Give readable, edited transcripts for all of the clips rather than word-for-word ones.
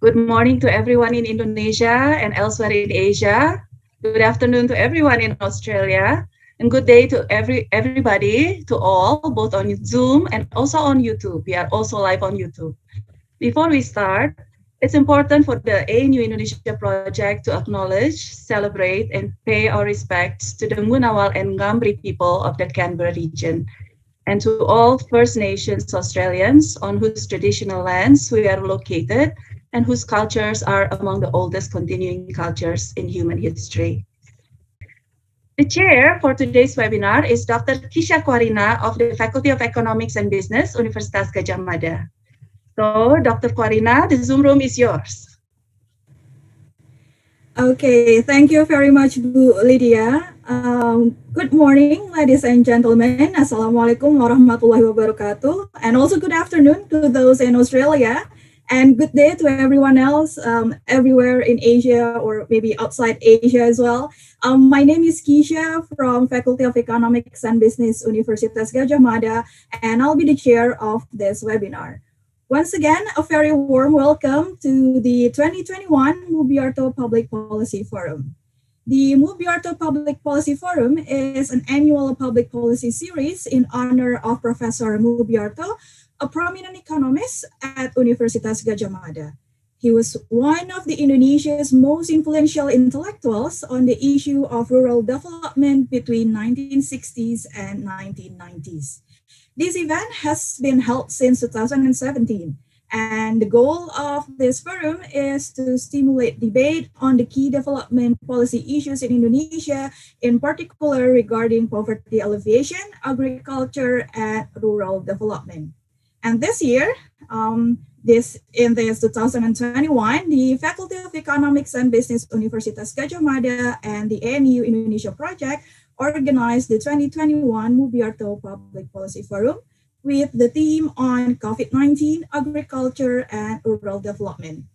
Good morning to everyone in Indonesia and elsewhere in Asia. Good afternoon to everyone in Australia. And good day to everybody, to all, both on Zoom and also on YouTube. We are also live on YouTube. Before we start, it's important for the ANU Indonesia project to acknowledge, celebrate, and pay our respects to the Ngunnawal and Ngambri people of the Canberra region, and to all First Nations Australians on whose traditional lands we are located and whose cultures are among the oldest continuing cultures in human history. The chair for today's webinar is Dr. Kisha Kwarina of the Faculty of Economics and Business, Universitas Gadjah Mada. So, Dr. Kwarina, the Zoom room is yours. Okay, thank you very much, Bu Lydia. Good morning, ladies and gentlemen. Assalamualaikum warahmatullahi wabarakatuh. And also good afternoon to those in Australia. And good day to everyone else everywhere in Asia or maybe outside Asia as well. My name is Kisha from Faculty of Economics and Business, Universitas Gadjah Mada, and I'll be the chair of this webinar. Once again, a very warm welcome to the 2021 Mubyarto Public Policy Forum. The Mubyarto Public Policy Forum is an annual public policy series in honor of Professor Mubyarto, a prominent economist at Universitas Gadjah Mada. He was one of the Indonesia's most influential intellectuals on the issue of rural development between 1960s and 1990s. This event has been held since 2017, and the goal of this forum is to stimulate debate on the key development policy issues in Indonesia, in particular regarding poverty alleviation, agriculture, and rural development. And this year, in this 2021, the Faculty of Economics and Business, Universitas Gadjah Mada, and the ANU Indonesia project organized the 2021 Mubyarto Public Policy Forum with the theme on COVID-19, agriculture, and rural development.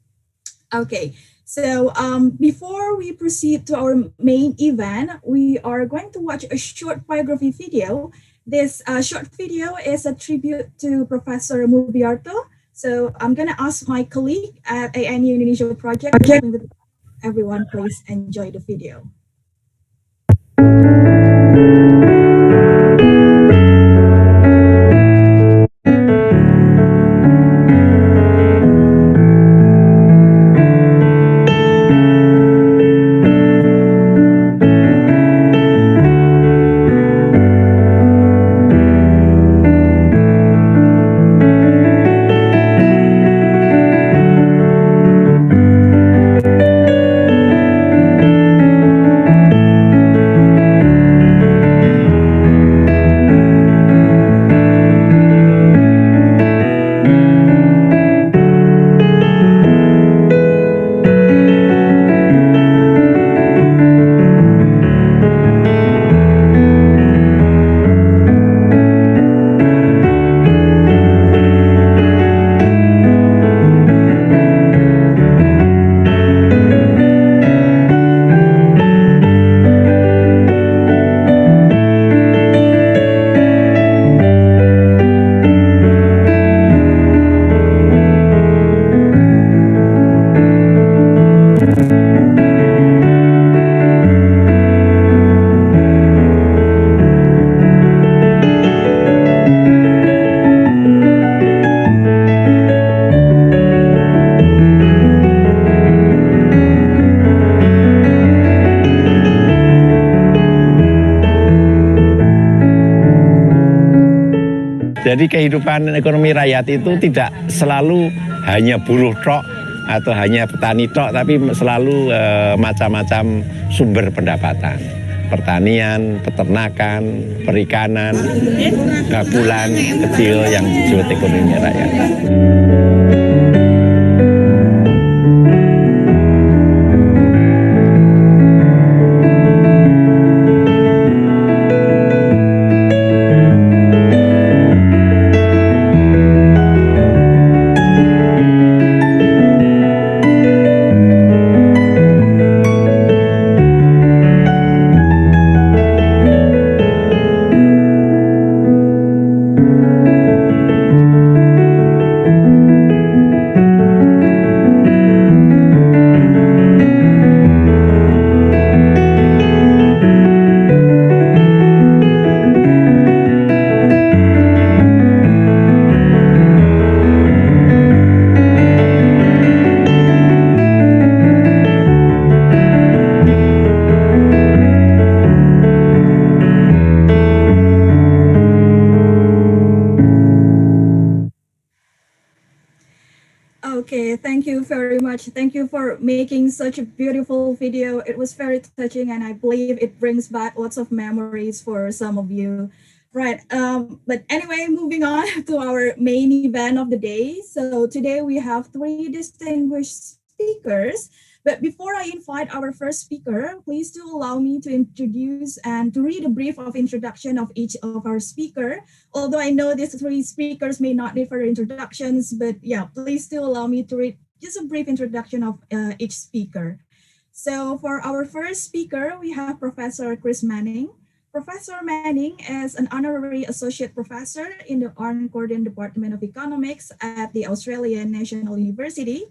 Okay, so before we proceed to our main event, we are going to watch a short biography video. This short video is a tribute to Professor Mubyarto. So I'm going to ask my colleague at ANU Indonesia project. Everyone, please enjoy the video. Jadi kehidupan ekonomi rakyat itu tidak selalu hanya buruh tok atau hanya petani tok, tapi selalu macam-macam sumber pendapatan. Pertanian, peternakan, perikanan, gabulan kecil yang disebut ekonomi rakyat. Okay, thank you very much. Thank you for making such a beautiful video. It was very touching, and I believe it brings back lots of memories for some of you. Right, but anyway, moving on to our main event of the day. So today we have three distinguished speakers. But before I invite our first speaker, please do allow me to introduce and to read a brief of introduction of each of our speaker. Although I know these three speakers may not need further introductions, but yeah, please do allow me to read just a brief introduction of each speaker. So for our first speaker, we have Professor Chris Manning. Professor Manning is an honorary associate professor in the Arne Gordon Department of Economics at the Australian National University.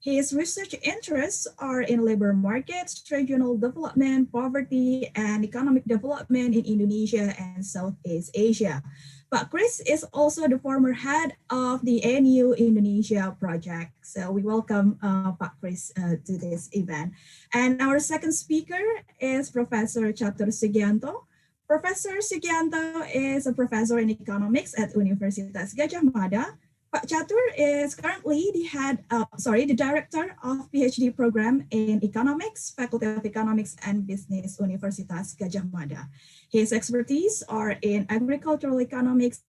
His research interests are in labor markets, regional development, poverty, and economic development in Indonesia and Southeast Asia. But Chris is also the former head of the ANU Indonesia project. So we welcome Pak Chris to this event. And our second speaker is Professor Catur Sugiyanto. Professor Sugiyanto is a professor in economics at Universitas Gadjah Mada. Pak Catur is currently the director of PhD program in economics, Faculty of Economics and Business, Universitas Gadjah Mada. His expertise are in agricultural economics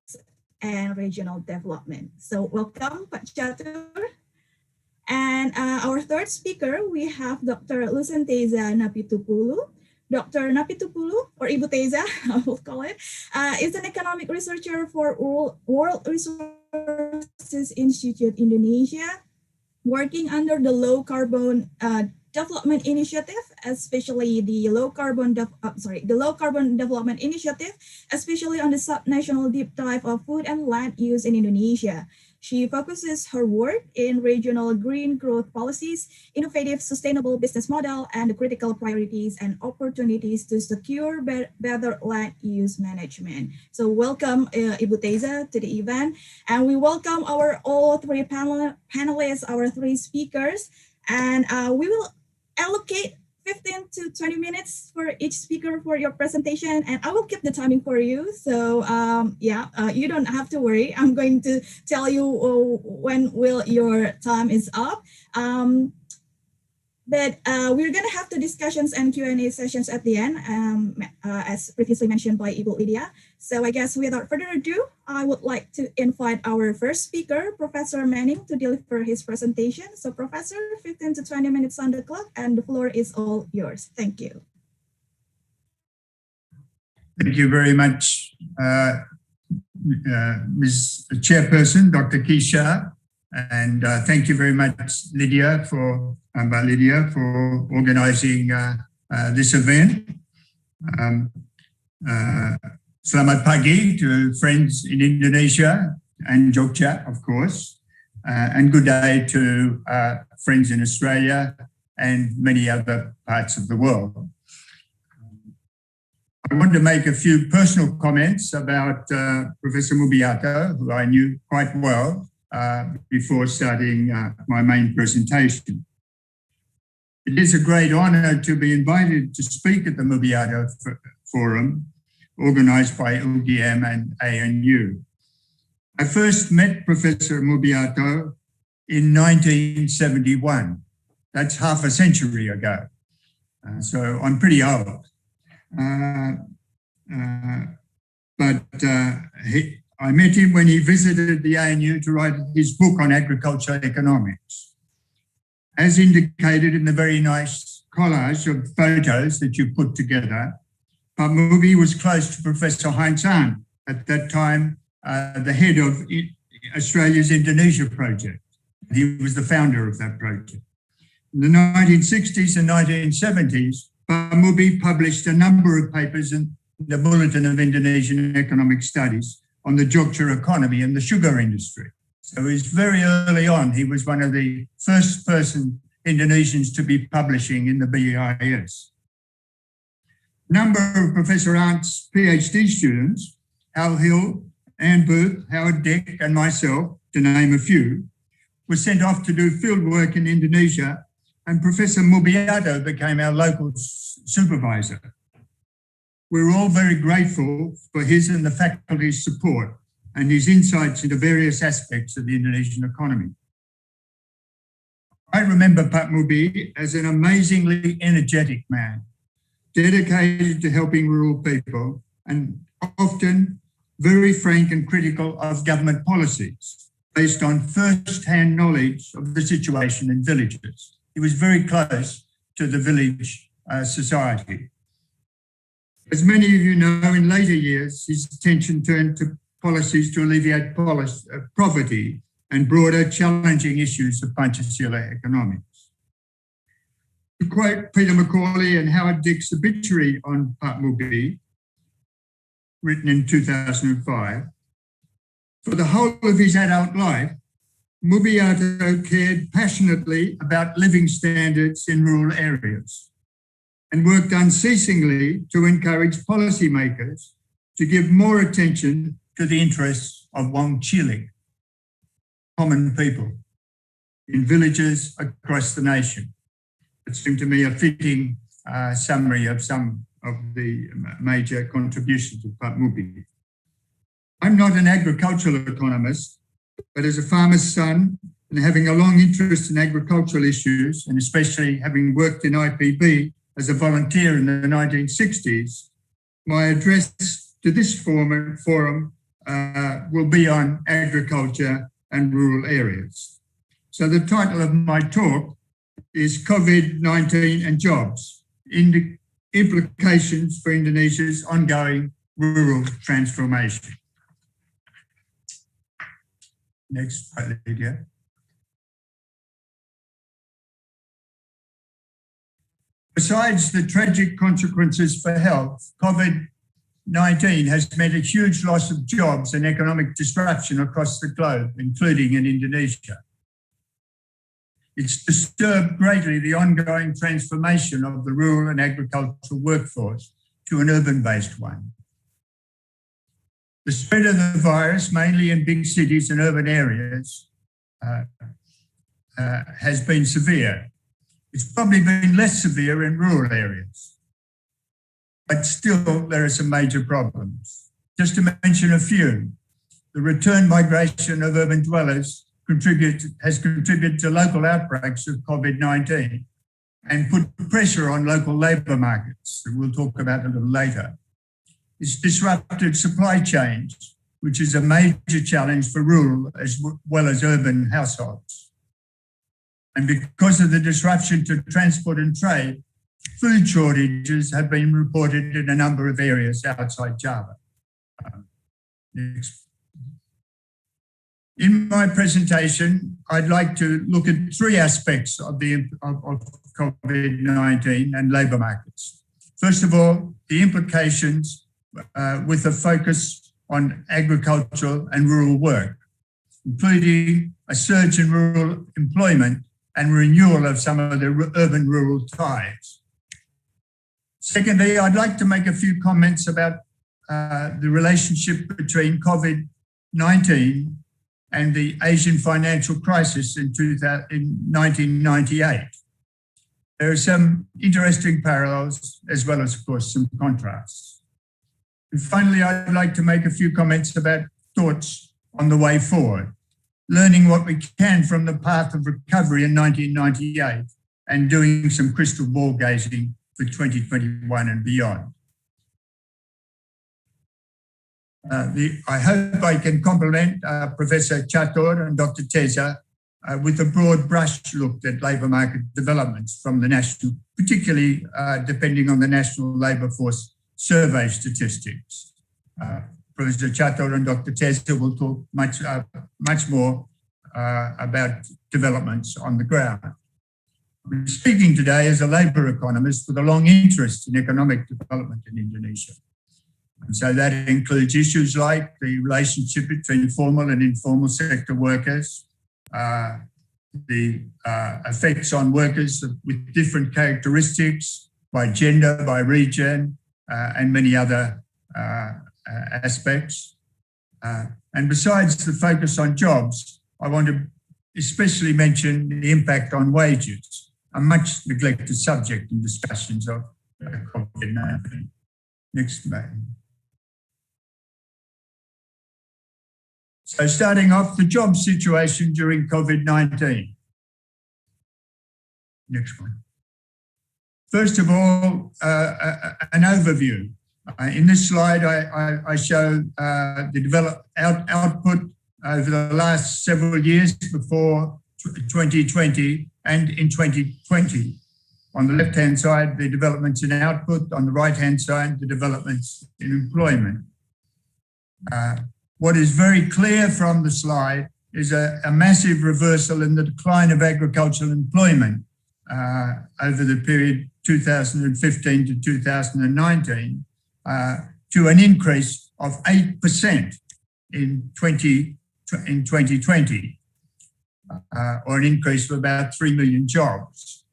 and regional development. So welcome, Pak Catur. And our third speaker, we have Dr. Lucentezza Napitupulu. Dr. Napitupulu, or Ibu Teza, I will call it, is an economic researcher for World Resources Institute Indonesia, working under the Low Carbon Development Initiative, especially the Low Carbon Development Initiative, especially on the subnational deep dive of food and land use in Indonesia. She focuses her work in regional green growth policies, innovative sustainable business model, and the critical priorities and opportunities to secure better land use management. So welcome Ibu Teza to the event. And we welcome all three panelists, our three speakers. And we will allocate 15 to 20 minutes for each speaker for your presentation, and I will keep the timing for you. So you don't have to worry. I'm going to tell you when your time is up. But we're going to have the discussions and Q&A sessions at the end, as previously mentioned by Ibu Lydia. So I guess without further ado, I would like to invite our first speaker, Professor Manning, to deliver his presentation. So Professor, 15 to 20 minutes on the clock, and the floor is all yours. Thank you. Thank you very much, Ms. Chairperson, Dr. Keisha, and thank you very much, Lydia, for organizing this event. Selamat pagi to friends in Indonesia and Jogja, of course, and good day to friends in Australia and many other parts of the world. I want to make a few personal comments about Professor Mubyarto, who I knew quite well before starting my main presentation. It is a great honor to be invited to speak at the Mubyarto Forum, organized by UGM and ANU. I first met Professor Mubyarto in 1971. That's half a century ago. So I'm pretty old. I met him when he visited the ANU to write his book on agricultural economics. As indicated in the very nice collage of photos that you put together, Muby was close to Professor Heinz Arndt, at that time the head of Australia's Indonesia project. He was the founder of that project. In the 1960s and 1970s, Muby published a number of papers in the Bulletin of Indonesian Economic Studies on the Jogja economy and the sugar industry. So he's very early on. He was one of the first Indonesians to be publishing in the BIS. A number of Professor Arndt's PhD students, Hal Hill, Anne Booth, Howard Dick, and myself, to name a few, were sent off to do field work in Indonesia, and Professor Mubyarto became our local supervisor. We're all very grateful for his and the faculty's support and his insights into various aspects of the Indonesian economy. I remember Pak Muby as an amazingly energetic man, dedicated to helping rural people and often very frank and critical of government policies based on first-hand knowledge of the situation in villages. He was very close to the village society. As many of you know, in later years, his attention turned to policies to alleviate poverty and broader challenging issues of Pancasila economics. To quote Peter Macaulay and Howard Dick's obituary on Pak Muby, written in 2005, for the whole of his adult life, Mubyarto cared passionately about living standards in rural areas and worked unceasingly to encourage policymakers to give more attention to the interests of Wong Cilik, common people, in villages across the nation. It seemed to me a fitting summary of some of the major contributions of Pak Muby. I'm not an agricultural economist, but as a farmer's son and having a long interest in agricultural issues, and especially having worked in IPB as a volunteer in the 1960s, my address to this forum will be on agriculture and rural areas. So the title of my talk is COVID-19 and Jobs, Implications for Indonesia's Ongoing Rural Transformation. Next slide, Lydia. Besides the tragic consequences for health, COVID-19 has meant a huge loss of jobs and economic disruption across the globe, including in Indonesia. It's disturbed greatly the ongoing transformation of the rural and agricultural workforce to an urban-based one. The spread of the virus, mainly in big cities and urban areas, has been severe. It's probably been less severe in rural areas, but still there are some major problems. Just to mention a few, the return migration of urban dwellers has contributed to local outbreaks of COVID-19 and put pressure on local labour markets, that we'll talk about a little later. It's disrupted supply chains, which is a major challenge for rural as well as urban households. And because of the disruption to transport and trade, food shortages have been reported in a number of areas outside Java. Next. In my presentation, I'd like to look at three aspects of COVID-19 and labour markets. First of all, the implications with a focus on agricultural and rural work, including a surge in rural employment and renewal of some of the urban-rural ties. Secondly, I'd like to make a few comments about the relationship between COVID-19 and the Asian financial crisis in 1998. There are some interesting parallels as well as, of course, some contrasts. And finally, I'd like to make a few comments about thoughts on the way forward, learning what we can from the path of recovery in 1998 and doing some crystal ball gazing for 2021 and beyond. I hope I can compliment Professor Catur and Dr. Tezza with a broad brush look at labour market developments from the national, particularly depending on the National Labour Force Survey statistics. Professor Catur and Dr. Tezza will talk much more about developments on the ground. I'm speaking today as a labour economist with a long interest in economic development in Indonesia. And so that includes issues like the relationship between formal and informal sector workers, the effects on workers with different characteristics by gender, by region, and many other aspects. And besides the focus on jobs, I want to especially mention the impact on wages, a much neglected subject in discussions of COVID-19. Next slide. So starting off, the job situation during COVID-19. Next one. First of all, an overview. In this slide, I show the output over the last several years before 2020 and in 2020. On the left-hand side, the developments in output. On the right-hand side, the developments in employment. What is very clear from the slide is a massive reversal in the decline of agricultural employment over the period 2015 to 2019 to an increase of 8% in 2020, or an increase of about 3 million jobs.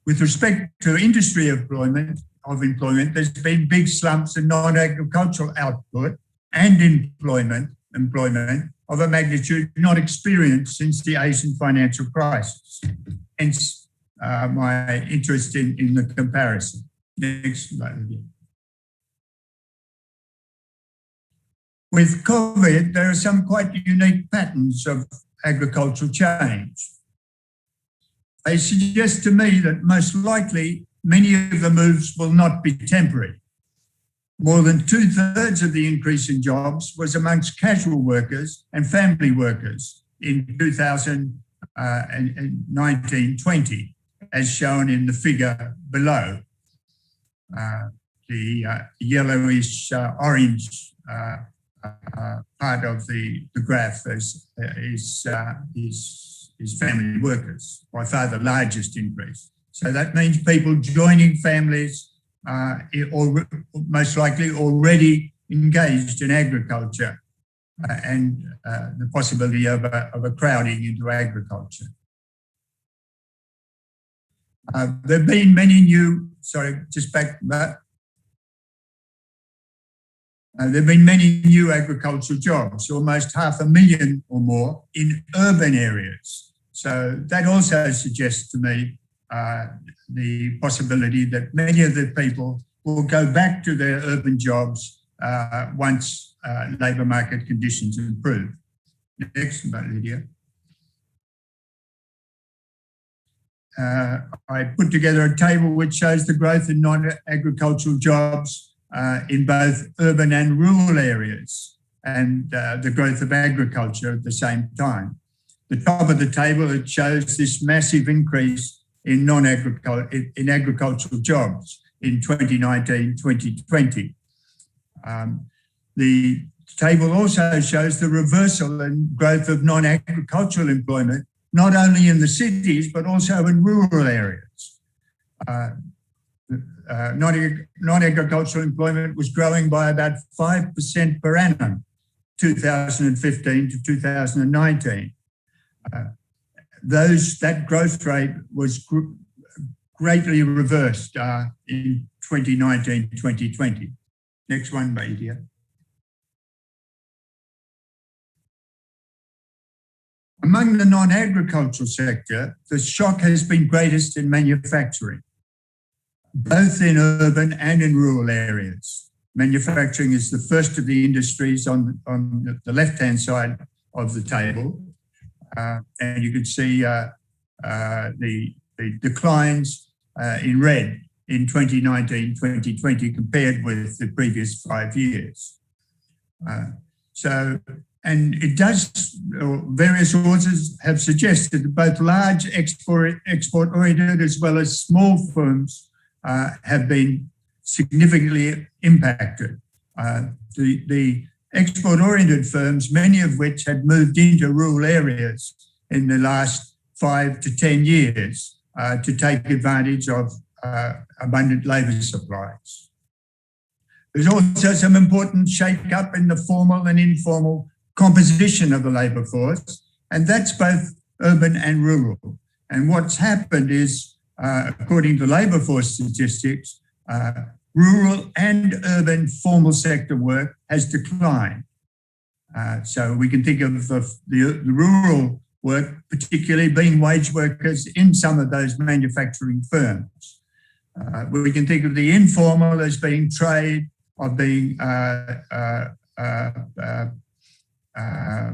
With respect to industry employment, there's been big slumps in non-agricultural output and employment of a magnitude not experienced since the Asian financial crisis. Hence, my interest in the comparison. Next slide. With COVID, there are some quite unique patterns of agricultural change. They suggest to me that most likely many of the moves will not be temporary. More than 2/3 of the increase in jobs was amongst casual workers and family workers in 2019-20, as shown in the figure below. The yellowish orange part of the graph is family workers, by far the largest increase. So that means people joining families, or most likely already engaged in agriculture, and the possibility of a crowding into agriculture. There have been many new, there have been many new agricultural jobs, almost 500,000 or more in urban areas. So that also suggests to me the possibility that many of the people will go back to their urban jobs once labour market conditions improve. Next, Lydia. I put together a table which shows the growth in non-agricultural jobs in both urban and rural areas, and the growth of agriculture at the same time. The top of the table, it shows this massive increase in agricultural jobs in 2019-2020. The table also shows the reversal in growth of non-agricultural employment, not only in the cities, but also in rural areas. Non-agricultural employment was growing by about 5% per annum, 2015 to 2019. That growth rate was greatly reversed in 2019-2020. Next one, Lydia. Among the non-agricultural sector, the shock has been greatest in manufacturing, both in urban and in rural areas. Manufacturing is the first of the industries on the left-hand side of the table. And you can see the declines in red in 2019-2020 compared with the previous 5 years. And it does, various sources have suggested that both large export-oriented as well as small firms have been significantly impacted. The export-oriented firms, many of which had moved into rural areas in the last 5 to 10 years to take advantage of abundant labour supplies. There's also some important shake-up in the formal and informal composition of the labour force, and that's both urban and rural. And what's happened is, according to labour force statistics, rural and urban formal sector work has declined. So we can think of the rural work, particularly being wage workers in some of those manufacturing firms. We can think of the informal as being trade, of being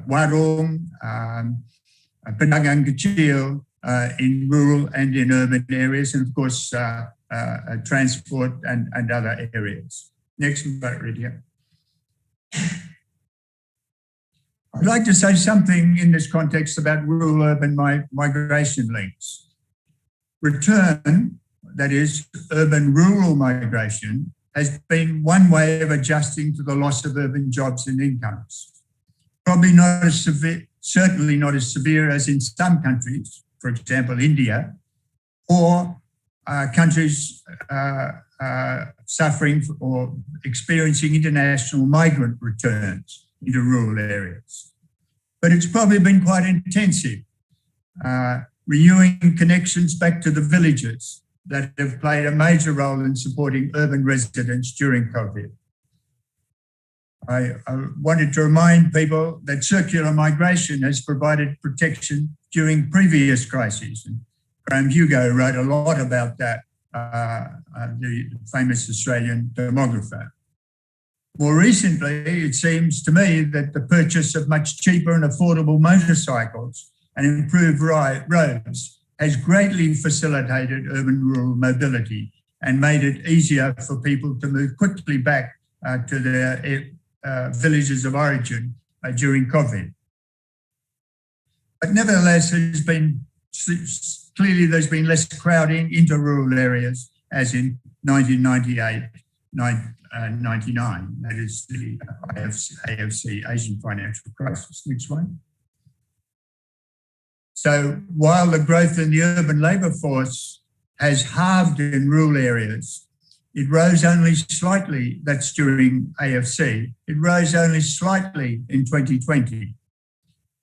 warung, pedagang kecil, in rural and in urban areas, and of course, transport and other areas. Next slide, Lydia. I'd like to say something in this context about rural-urban migration links. Return, that is, urban-rural migration, has been one way of adjusting to the loss of urban jobs and incomes. Probably not as severe, certainly not as severe as in some countries, for example, India, or countries suffering or experiencing international migrant returns into rural areas. But it's probably been quite intensive, renewing connections back to the villages that have played a major role in supporting urban residents during COVID. I wanted to remind people that circular migration has provided protection during previous crises. And Graham Hugo wrote a lot about that, the famous Australian demographer. More recently, it seems to me that the purchase of much cheaper and affordable motorcycles and improved roads has greatly facilitated urban-rural mobility and made it easier for people to move quickly back to their villages of origin during COVID. But nevertheless, clearly there's been less crowding into rural areas as in 1998, 99, that is the AFC, Asian financial crisis. Next one. So while the growth in the urban labour force has halved in rural areas, it rose only slightly, that's during AFC, it rose only slightly in 2020.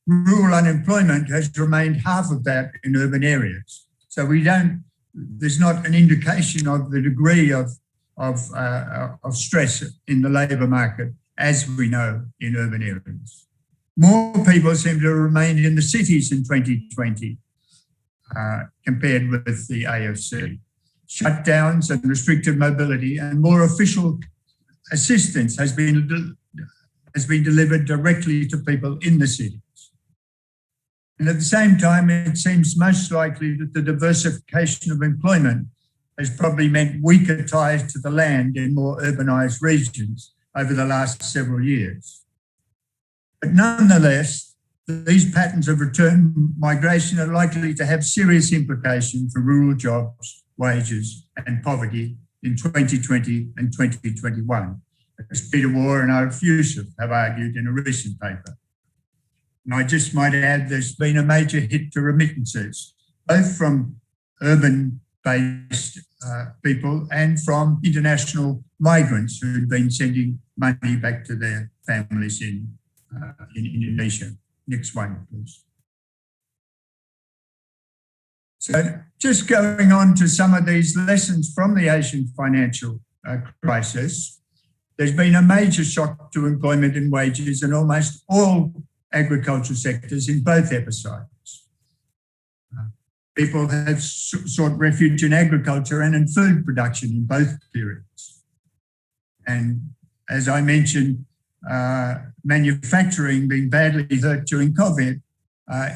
Rural unemployment has remained half of that in urban areas. So there's not an indication of the degree of stress in the labour market as we know in urban areas. More people seem to have remained in the cities in 2020 compared with the AFC. Shutdowns and restricted mobility and more official assistance has been delivered directly to people in the cities. And at the same time, it seems most likely that the diversification of employment has probably meant weaker ties to the land in more urbanised regions over the last several years. But nonetheless, these patterns of return migration are likely to have serious implications for rural jobs, wages and poverty in 2020 and 2021, as Peter Waugh and Arif Yusuf have argued in a recent paper. And I just might add, there's been a major hit to remittances, both from urban-based people and from international migrants who've been sending money back to their families in Indonesia. Next one, please. So just going on to some of these lessons from the Asian financial crisis, there's been a major shock to employment and wages in almost all agricultural sectors in both episodes. People have sought refuge in agriculture and in food production in both periods. And as I mentioned, manufacturing being badly hurt during COVID,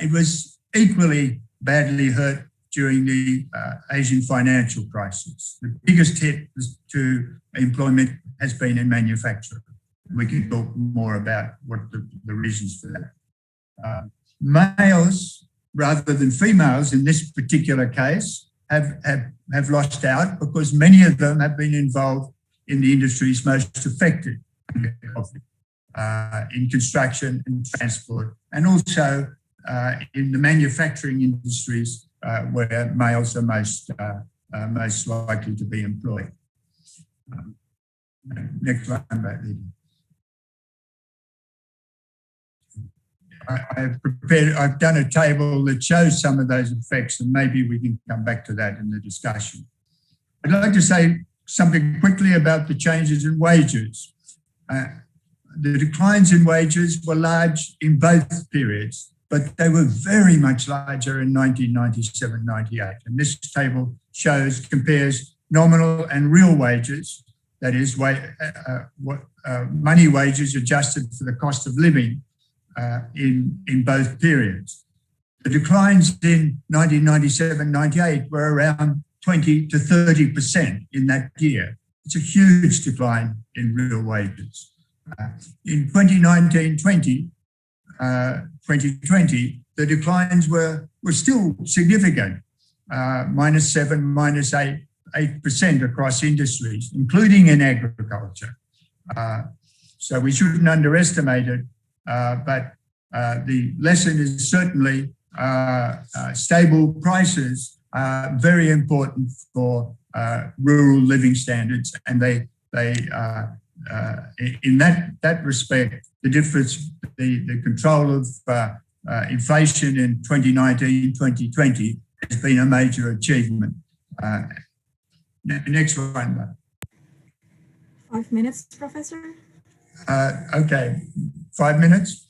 it was equally badly hurt during the Asian financial crisis. The biggest hit to employment has been in manufacturing. We can talk more about what the reasons for that. Males, rather than females in this particular case, have lost out because many of them have been involved in the industries most affected in construction and transport, and also in the manufacturing industries where males are most likely to be employed. Next one, Lydia. I've done a table that shows some of those effects, and maybe we can come back to that in the discussion. I'd like to say something quickly about the changes in wages. The declines in wages were large in both periods, but they were very much larger in 1997-98. And this table compares nominal and real wages, that is, money wages adjusted for the cost of living in both periods. The declines in 1997-98 were around 20 to 30% in that year. It's a huge decline in real wages. In 2019-20, 2020, the declines were still significant, -7, -8% across industries, including in agriculture. So we shouldn't underestimate it, but the lesson is certainly stable prices are very important for rural living standards, and they in that respect, the difference, the control of inflation in 2019-2020 has been a major achievement. Next one. 5 minutes, Professor. Okay, 5 minutes.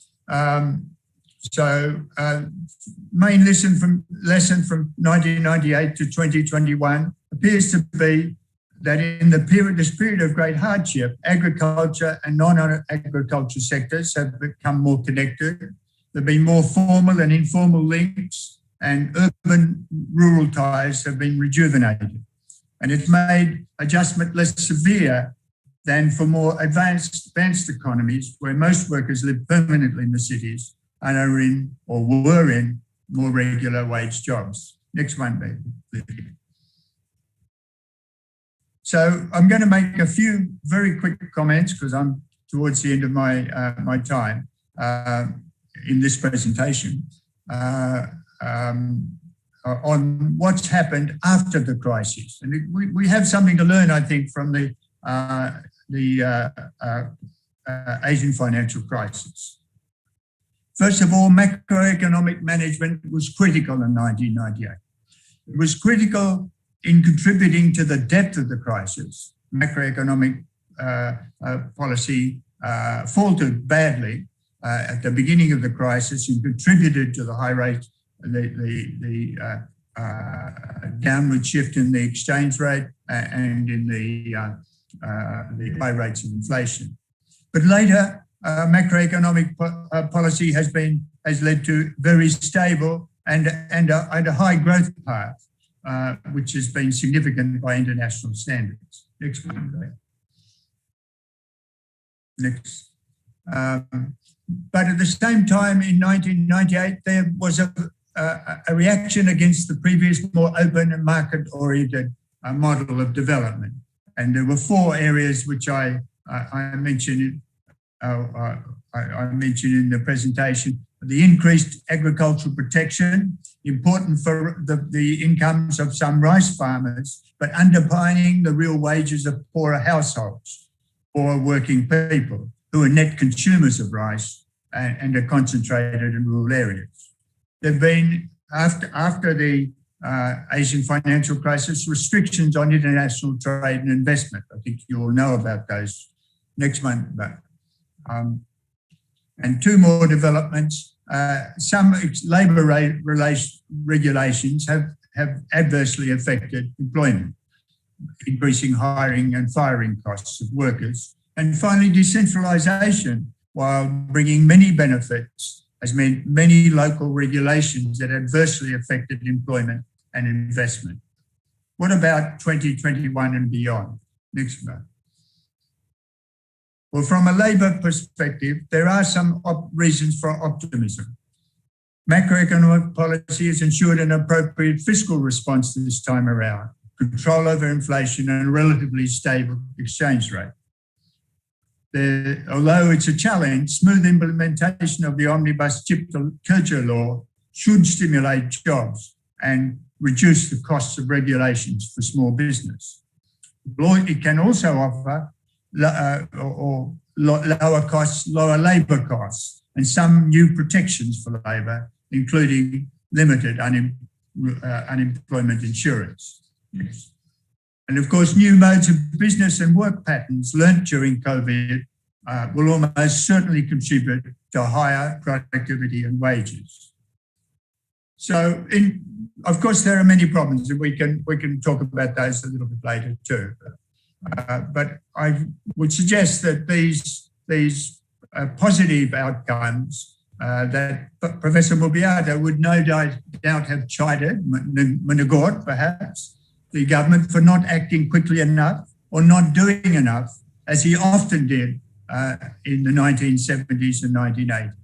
Main lesson from 1998 to 2021 appears to be that in this period of great hardship, agriculture and non-agriculture sectors have become more connected. There have been more formal and informal links, and urban-rural ties have been rejuvenated. And it's made adjustment less severe than for more advanced economies, where most workers live permanently in the cities and are in or were in more regular wage jobs. Next one, please. So I'm going to make a few very quick comments because I'm towards the end of my time in this presentation on what's happened after the crisis. And we have something to learn, I think, from the Asian financial crisis. First of all, macroeconomic management was critical in 1998. It was critical in contributing to the depth of the crisis. Macroeconomic policy faltered badly at the beginning of the crisis and contributed to the high rate, the downward shift in the exchange rate and in the high rates of inflation. But later, macroeconomic policy has led to very stable and a high growth path, which has been significant by international standards. Next one, please. Next. But at the same time, in 1998, there was a reaction against the previous more open and market-oriented model of development. And there were 4 areas which I mentioned in the presentation. The increased agricultural protection, important for the incomes of some rice farmers, but underpinning the real wages of poorer households or working people who are net consumers of rice and are concentrated in rural areas. There have been, after the Asian financial crisis, restrictions on international trade and investment. I think you all know about those. Next one. And 2 more developments. Some labour regulations have adversely affected employment, increasing hiring and firing costs of workers. And finally, decentralisation, while bringing many benefits, has meant many local regulations that adversely affected employment and investment. What about 2021 and beyond? Next one. Well, from a labour perspective, there are some reasons for optimism. Macroeconomic policy has ensured an appropriate fiscal response this time around, control over inflation and a relatively stable exchange rate. Although it's a challenge, smooth implementation of the omnibus chip culture law should stimulate jobs and reduce the costs of regulations for small business. It can also offer lower costs, lower labour costs, and some new protections for labour, including limited unemployment insurance. Yes. And of course, new modes of business and work patterns learnt during COVID will almost certainly contribute to higher productivity and wages. So, of course, there are many problems, and we can talk about those a little bit later too. But I would suggest that these positive outcomes that Professor Mubyarto would no doubt have chided, Menegot perhaps, the government for not acting quickly enough or not doing enough, as he often did in the 1970s and 1980s.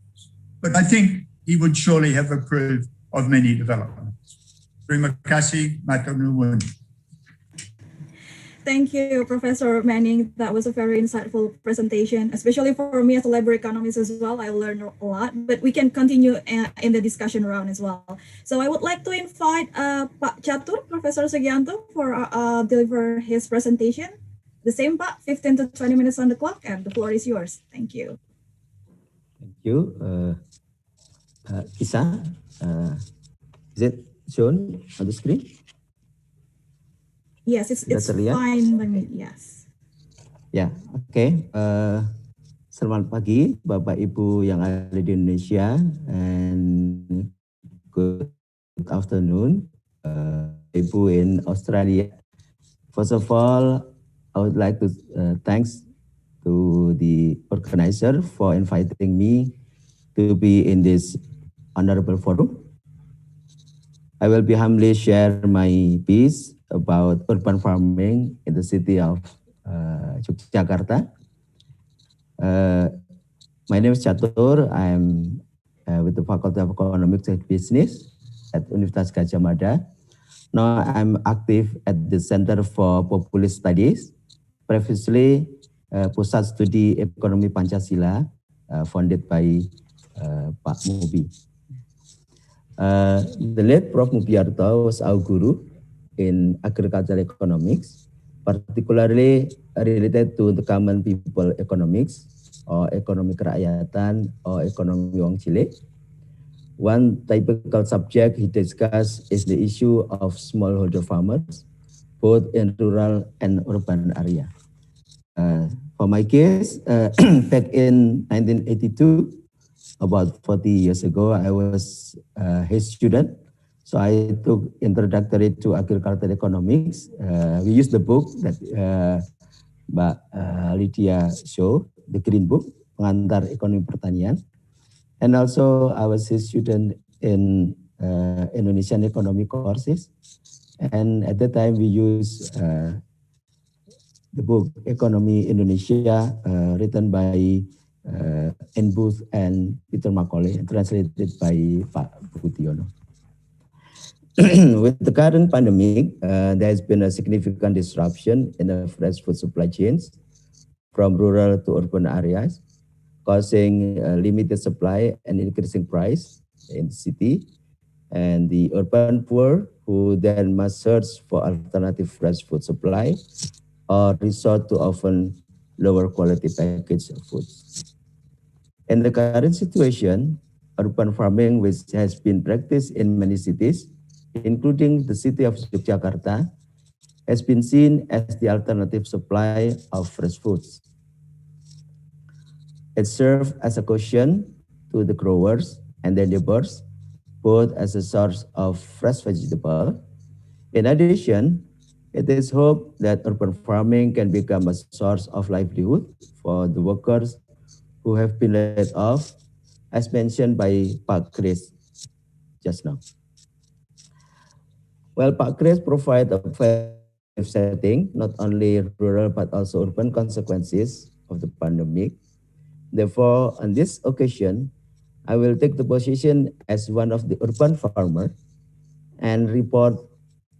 But I think he would surely have approved of many developments. Terima kasih, matur nuwun. Thank you, Professor Manning. That was a very insightful presentation, especially for me as a library economist as well. I learned a lot, but we can continue in the discussion round as well. So I would like to invite Pak Catur, Professor Sugiyanto, for deliver his presentation. The same, Pak, 15 to 20 minutes on the clock, and the floor is yours. Thank you. Thank you. Isa, is it shown on the screen? Yes, it's fine by me. Yes. Ya, oke. Selamat pagi, Bapak Ibu yang ada di Indonesia, and good afternoon, Ibu in Australia. First of all, I would like to thanks to the organizer for inviting me to be in this honorable forum. I will be humbly share my piece about urban farming in the city of Yogyakarta. My name is Catur. I'm with the Faculty of Economics and Business at Universitas Gadjah Mada. Now I'm active at the Center for Populist Studies, previously Pusat Studi Ekonomi Pancasila, founded by Pak Mubi. The late Prof. Mubyarto was our guru in agricultural economics, particularly related to the common people economics or ekonomi kerakyatan or ekonomi wong cilik. One typical subject he discussed is the issue of smallholder farmers, both in rural and urban area. For my case, back in 1982, about 40 years ago, I was his student. So I took introductory to agricultural economics. We used the book that Mbak Lydia showed, the Green Book, Pengantar Ekonomi Pertanian. And also I was his student in Indonesian economy courses. And at that time we used the book Economy Indonesia, written by N. Booth and Peter Macaulay, and translated by Pak Budiono. With the current pandemic, there has been a significant disruption in the fresh food supply chains from rural to urban areas, causing limited supply and increasing price in the city, and the urban poor who then must search for alternative fresh food supply or resort to often lower quality packaged foods. In the current situation, urban farming, which has been practiced in many cities, including the city of Yogyakarta, has been seen as the alternative supply of fresh foods. It serves as a caution to the growers and their neighbors, both as a source of fresh vegetable. In addition, it is hoped that urban farming can become a source of livelihood for the workers who have been laid off, as mentioned by Pak Chris just now. Well, Pak Chris provides a fair setting, not only rural but also urban consequences of the pandemic. Therefore, on this occasion, I will take the position as one of the urban farmer and report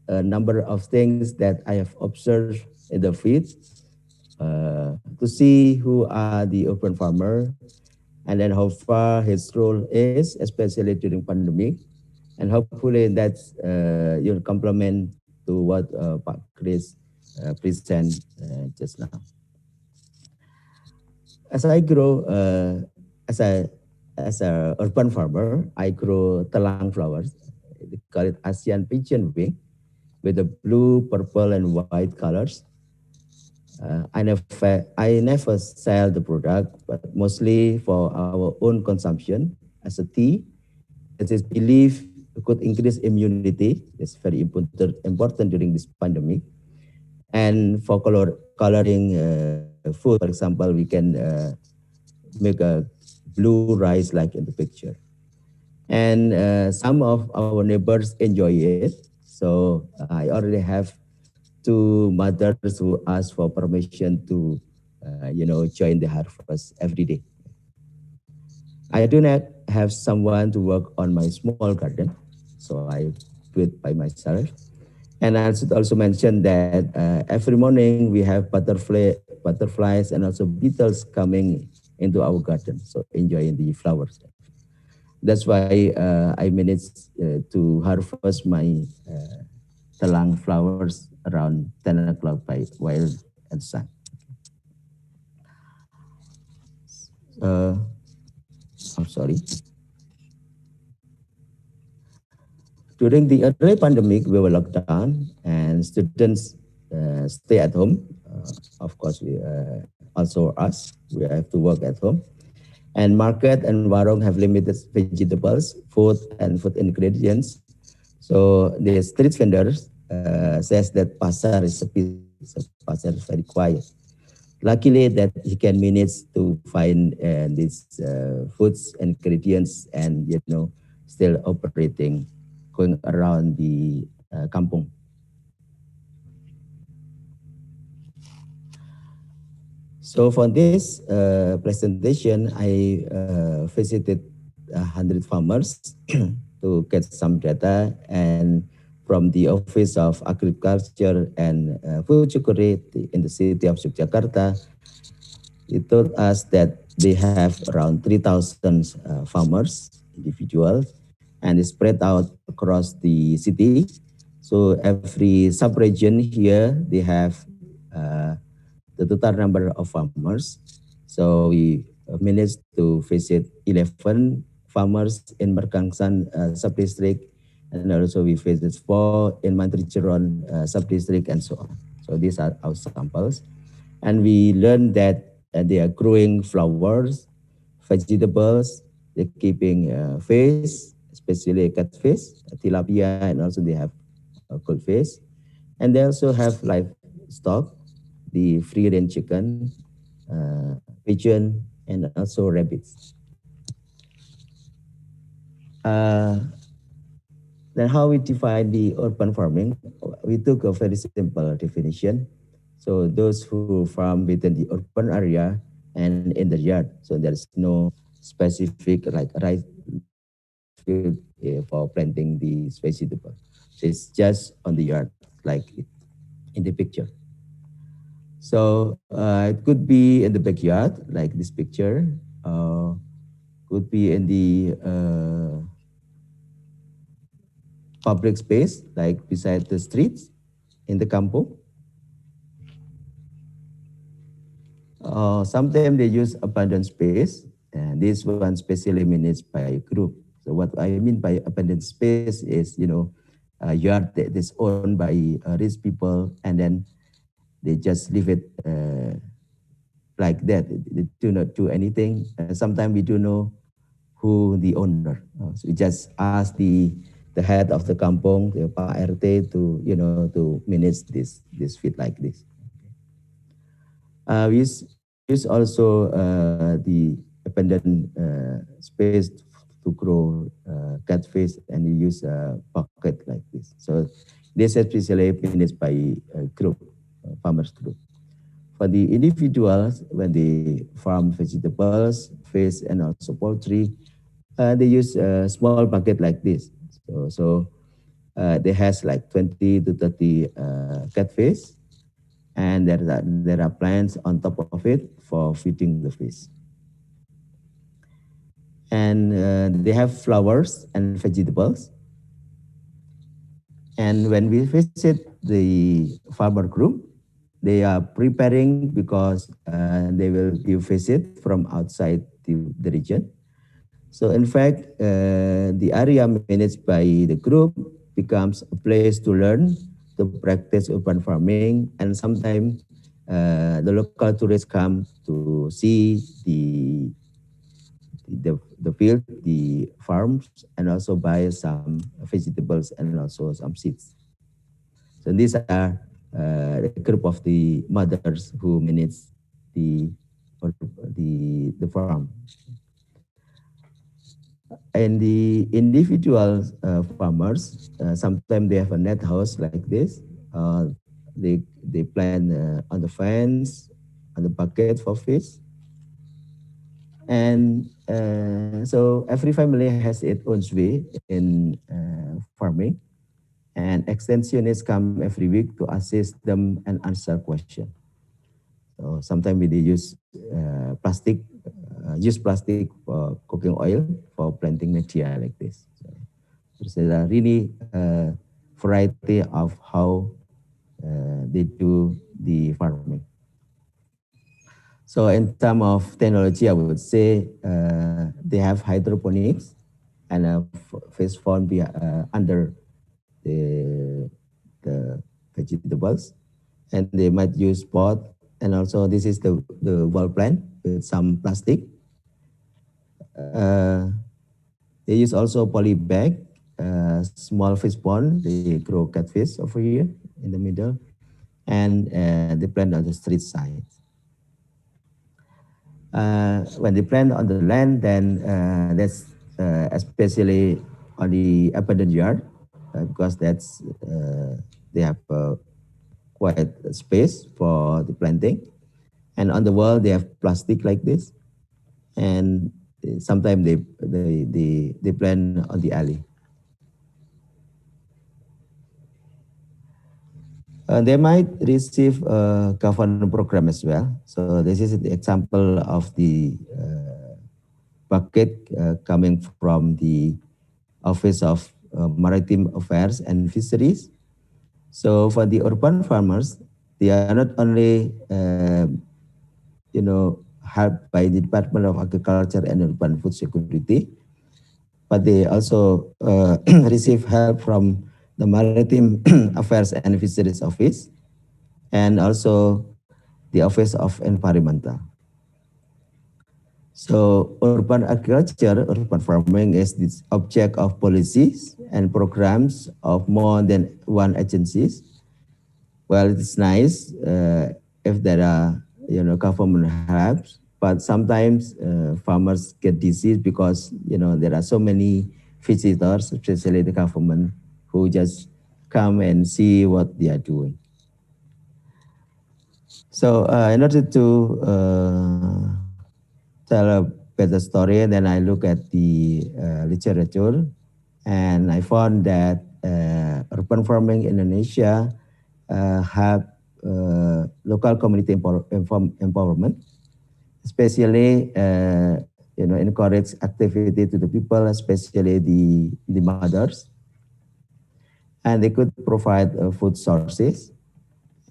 a number of things that I have observed in the field to see who are the urban farmer and then how far his role is, especially during pandemic. And hopefully that's your complement to what Pak Chris present just now. As I grow, as a urban farmer, I grow telang flowers. They call it Asian pigeon wing, with the blue, purple, and white colors. I never sell the product, but mostly for our own consumption as a tea. It is believed could increase immunity. It's very important during this pandemic. And for coloring food, for example, we can make a blue rice like in the picture. And some of our neighbors enjoy it. So I already have two mothers who ask for permission to, join the harvest every day. I do not have someone to work on my small garden, so I do it by myself. And I should also mention that every morning we have butterflies and also beetles coming into our garden, so enjoying the flowers. That's why I managed to harvest my telang flowers around 10 o'clock while at sun. I'm sorry. During the early pandemic, we were locked down and students stay at home. Of course, we also us, we have to work at home. And market and warung have limited vegetables, food, and food ingredients. So the street vendors says that pasar is pasar is very quiet. Luckily that he can manage to find these foods, ingredients, and still operating, going around the kampung. So for this presentation, I visited 100 farmers to get some data, and from the Office of Agriculture and Food Security in the city of Yogyakarta, it told us that they have around 3,000 farmers, individuals, and it's spread out across the city. So every sub-region here, they have the total number of farmers. So we managed to visit 11 farmers in Mergangsan sub-district, and also we visited 4 in Mantrijeron sub-district, and so on. So these are our samples. And we learned that they are growing flowers, vegetables, they're keeping fish, especially catfish, tilapia, and also they have goldfish. And they also have livestock, the free-range chicken, pigeon, and also rabbits. Then how we define the urban farming? We took a very simple definition. So those who farm within the urban area and in the yard. So there's no specific rice field for planting these vegetables. So it's just on the yard, like in the picture. So it could be in the backyard, like this picture. Could be in the public space, like beside the streets in the kampung. Sometimes they use abandoned space, and this one specially managed by a group. So what I mean by abandoned space is, a yard that is owned by rich people, and then they just leave it like that. They do not do anything. Sometimes we do know who the owner. So we just ask the head of the kampung, the Pak RT, to to manage this field like this. We use also the abandoned space to grow catfish, and we use a bucket like this. So this is especially managed by a group, farmers group. For the individuals, when they farm vegetables, fish, and also poultry, they use a small bucket like this. So they has like 20 to 30 catfish, and there are plants on top of it for feeding the fish. And they have flowers and vegetables. And when we visit the farmer group, they are preparing because they will give visit from outside the region. So in fact, the area managed by the group becomes a place to learn, to practice urban farming, and sometimes the local tourists come to see the field, the farms, and also buy some vegetables and also some seeds. So these are the group of the mothers who manage the farm. And the individual farmers, sometimes they have a net house like this. They plant on the fence, on the bucket for fish. And so every family has its own way in farming. And extensionists come every week to assist them and answer questions. So sometimes they use plastic for cooking oil for planting media like this. So there's a really variety of how they do the farming. So in terms of technology, I would say they have hydroponics and a fish farm under the vegetables, and they might use pot, and also this is the wall plant with some plastic. They use also poly bag, small fish pond. They grow catfish over here in the middle, and they plant on the street side. When they plant on the land, then that's especially on the abandoned yard, because that's they have quite space for the planting. And on the wall, they have plastic like this, and sometimes they plant on the alley. They might receive a government program as well. So this is the example of the bucket coming from the Office of Maritime Affairs and Fisheries. So for the urban farmers, they are not only helped by the Department of Agriculture and Urban Food Security, but they also receive help from the Maritime Affairs and Fisheries Office, and also the Office of Environmental. So urban agriculture, urban farming is the object of policies and programs of more than one agencies. Well, it's nice if there are government helps, but sometimes farmers get diseased because there are so many visitors, especially the government, who just come and see what they are doing. So in order to tell a better story, then I look at the literature, and I found that urban farming in Indonesia have local community empowerment, especially encourage activity to the people, especially the mothers, and they could provide food sources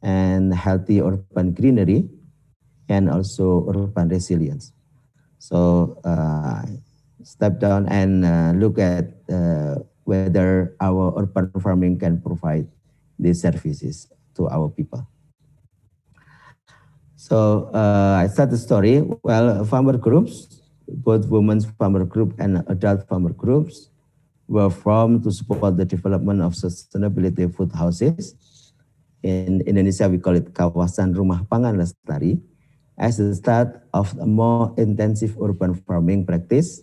and healthy urban greenery, and also urban resilience. So step down and look at whether our urban farming can provide these services to our people. So I start the story. Well, farmer groups, both women's farmer group and adult farmer groups, were formed to support the development of sustainability food houses. In Indonesia, we call it Kawasan Rumah Pangan Lestari, as the start of a more intensive urban farming practice,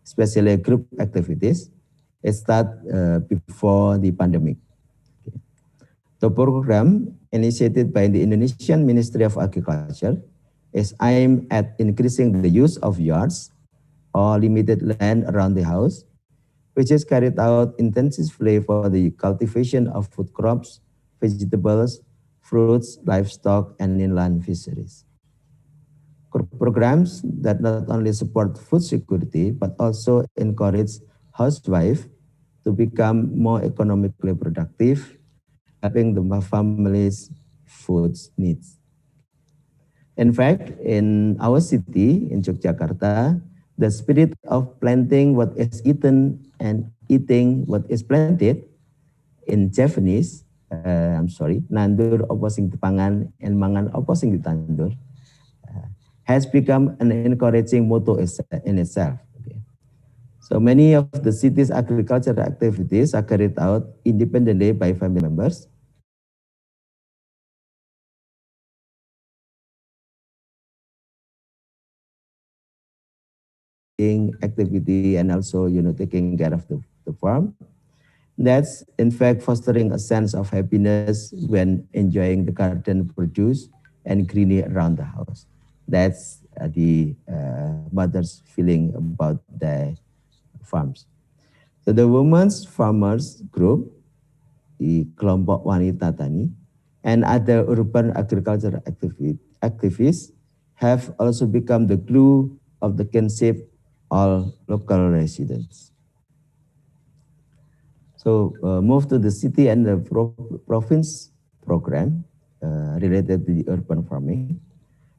especially group activities. It started before the pandemic. Okay. The program, initiated by the Indonesian Ministry of Agriculture, is aimed at increasing the use of yards or limited land around the house, which is carried out intensively for the cultivation of food crops, vegetables, fruits, livestock, and inland fisheries. Programs that not only support food security, but also encourage housewives to become more economically productive, helping the family's food needs. In fact, in our city, in Yogyakarta, the spirit of planting what is eaten and eating what is planted, in Japanese, nandur opposing pangan and mangan opposing tandur, has become an encouraging motto in itself. Okay. So many of the city's agricultural activities are carried out independently by family members. farming activity and also, taking care of the farm. That's in fact fostering a sense of happiness when enjoying the garden produce and greenery around the house. That's the mother's feeling about the farms. So the women's farmers group, the kelompok wanita tani, and other urban agriculture activists have also become the glue of the kinship all local residents. So move to the city and the province program related to the urban farming.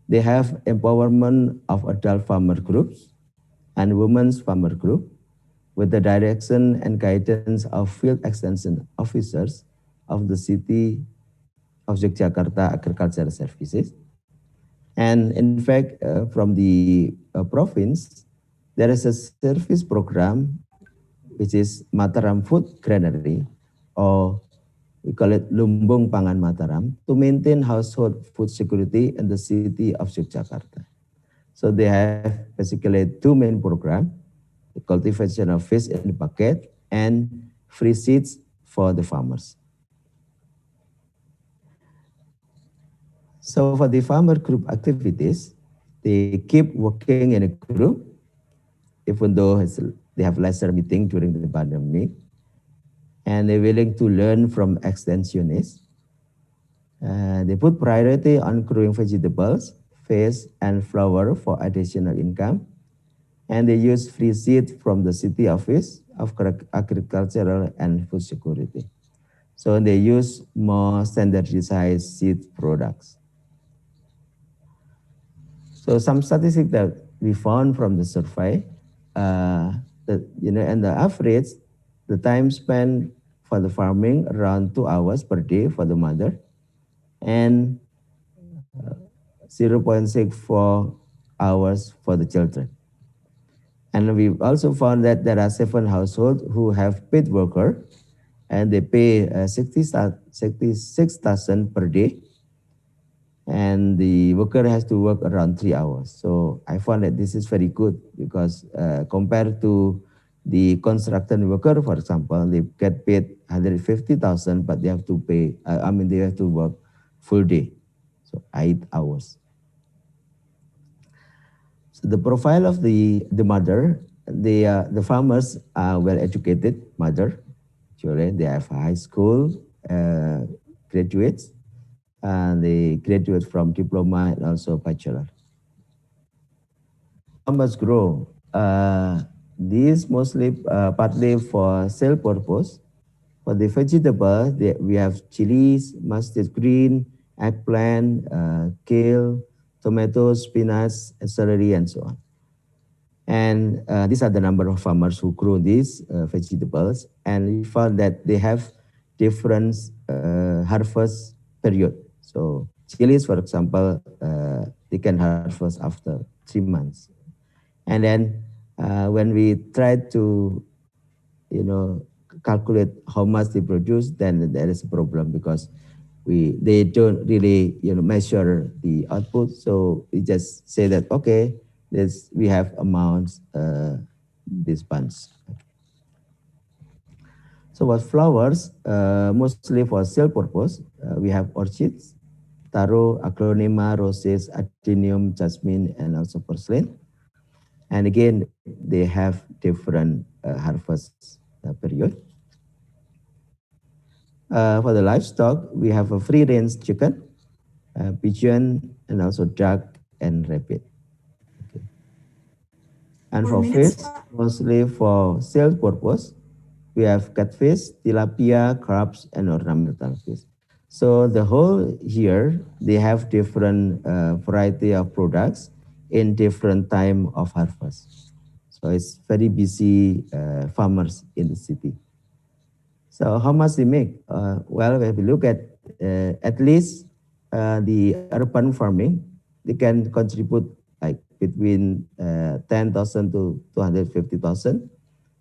They have empowerment of adult farmer groups and women's farmer group with the direction and guidance of field extension officers of the city of Yogyakarta Agricultural Services. And in fact, from the province, there is a service program which is Mataram Food Granary, or we call it Lumbung Pangan Mataram, to maintain household food security in the city of Yogyakarta. So they have basically two main programs: the cultivation of fish in the bucket and free seeds for the farmers. So for the farmer group activities, they keep working in a group, even though they have lesser meeting during the pandemic, and they're willing to learn from extensionists. They put priority on growing vegetables, fish, and flower for additional income, and they use free seed from the city office of agricultural and food security. So they use more standardized seed products. So some statistics that we found from the survey, and the average, the time spent for the farming around 2 hours per day for the mother, and 0.64 hours for the children. And we also found that there are 7 households who have paid worker, and they pay 66,000 per day, and the worker has to work around 3 hours. So I found that this is very good because compared to the construction worker, for example, they get paid 150,000, but they have to pay, they have to work full day, so 8 hours. So the profile of the mother, the farmers are well-educated mother. Actually, they have high school graduates, and they graduate from diploma and also bachelor. Farmers grow. These mostly partly for sale purpose. For the vegetables, we have chilies, mustard green, eggplant, kale, tomatoes, spinach, celery, and so on. And these are the number of farmers who grow these vegetables. And we found that they have different harvest period. So chilies, for example, they can harvest after 3 months. And then when we try to, calculate how much they produce, then there is a problem because they don't really, measure the output. So we just say that, okay, we have amounts this bunch. So what flowers, mostly for sale purpose, we have orchids, taro, aglaonema, roses, adenium, jasmine, and also porcelain. And again, they have different harvest period. For the livestock, we have a free-range chicken, pigeon, and also duck and rabbit. Okay. And for fish, mostly for sale purpose, we have catfish, tilapia, crabs, and ornamental fish. So the whole here, they have different variety of products in different time of harvest. So it's very busy farmers in the city. So how much they make? Well, if we look at least the urban farming, they can contribute like between 10,000 to 250,000.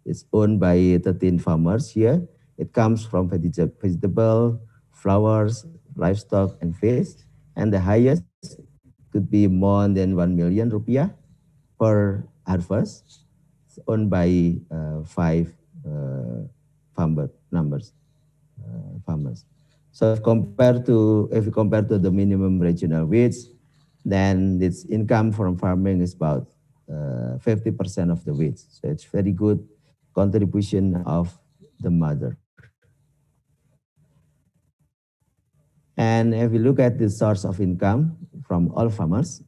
It's owned by 13 farmers here. It comes from vegetable, flowers, livestock, and fish. And the highest could be more than 1 million rupiah per harvest. owned by 5 farmers. So if we compare to the minimum regional wage, then its income from farming is about 50% of the wage. So it's very good contribution of the mother. And if we look at the source of income from all farmers,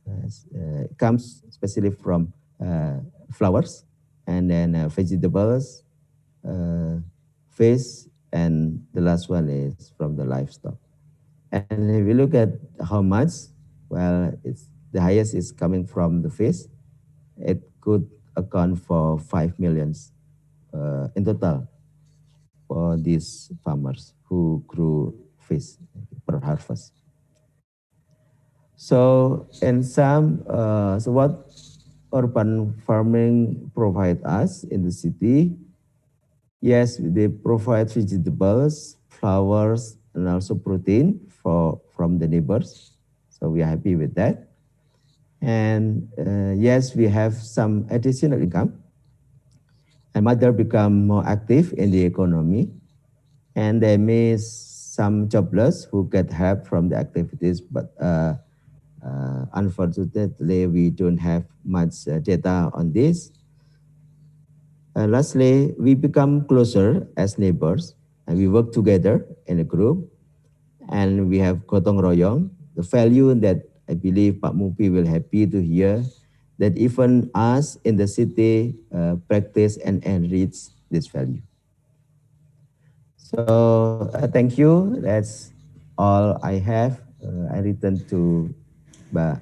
it comes especially from flowers, and then vegetables, fish, and the last one is from the livestock. And if we look at how much, well, the highest is coming from the fish. It could account for 5 million in total for these farmers who grew fish per harvest. So in some, so what urban farming provide us in the city? Yes, they provide vegetables, flowers, and also protein from the neighbors. So we are happy with that. And yes, we have some additional income. And mother become more active in the economy. And there may some jobless who get help from the activities, but unfortunately, we don't have much data on this. Lastly, we become closer as neighbors, and we work together in a group, and we have gotong royong, the value that I believe Pak Mupi will happy to hear, that even us in the city practice and enrich this value. So thank you. That's all I have. I return to Mbak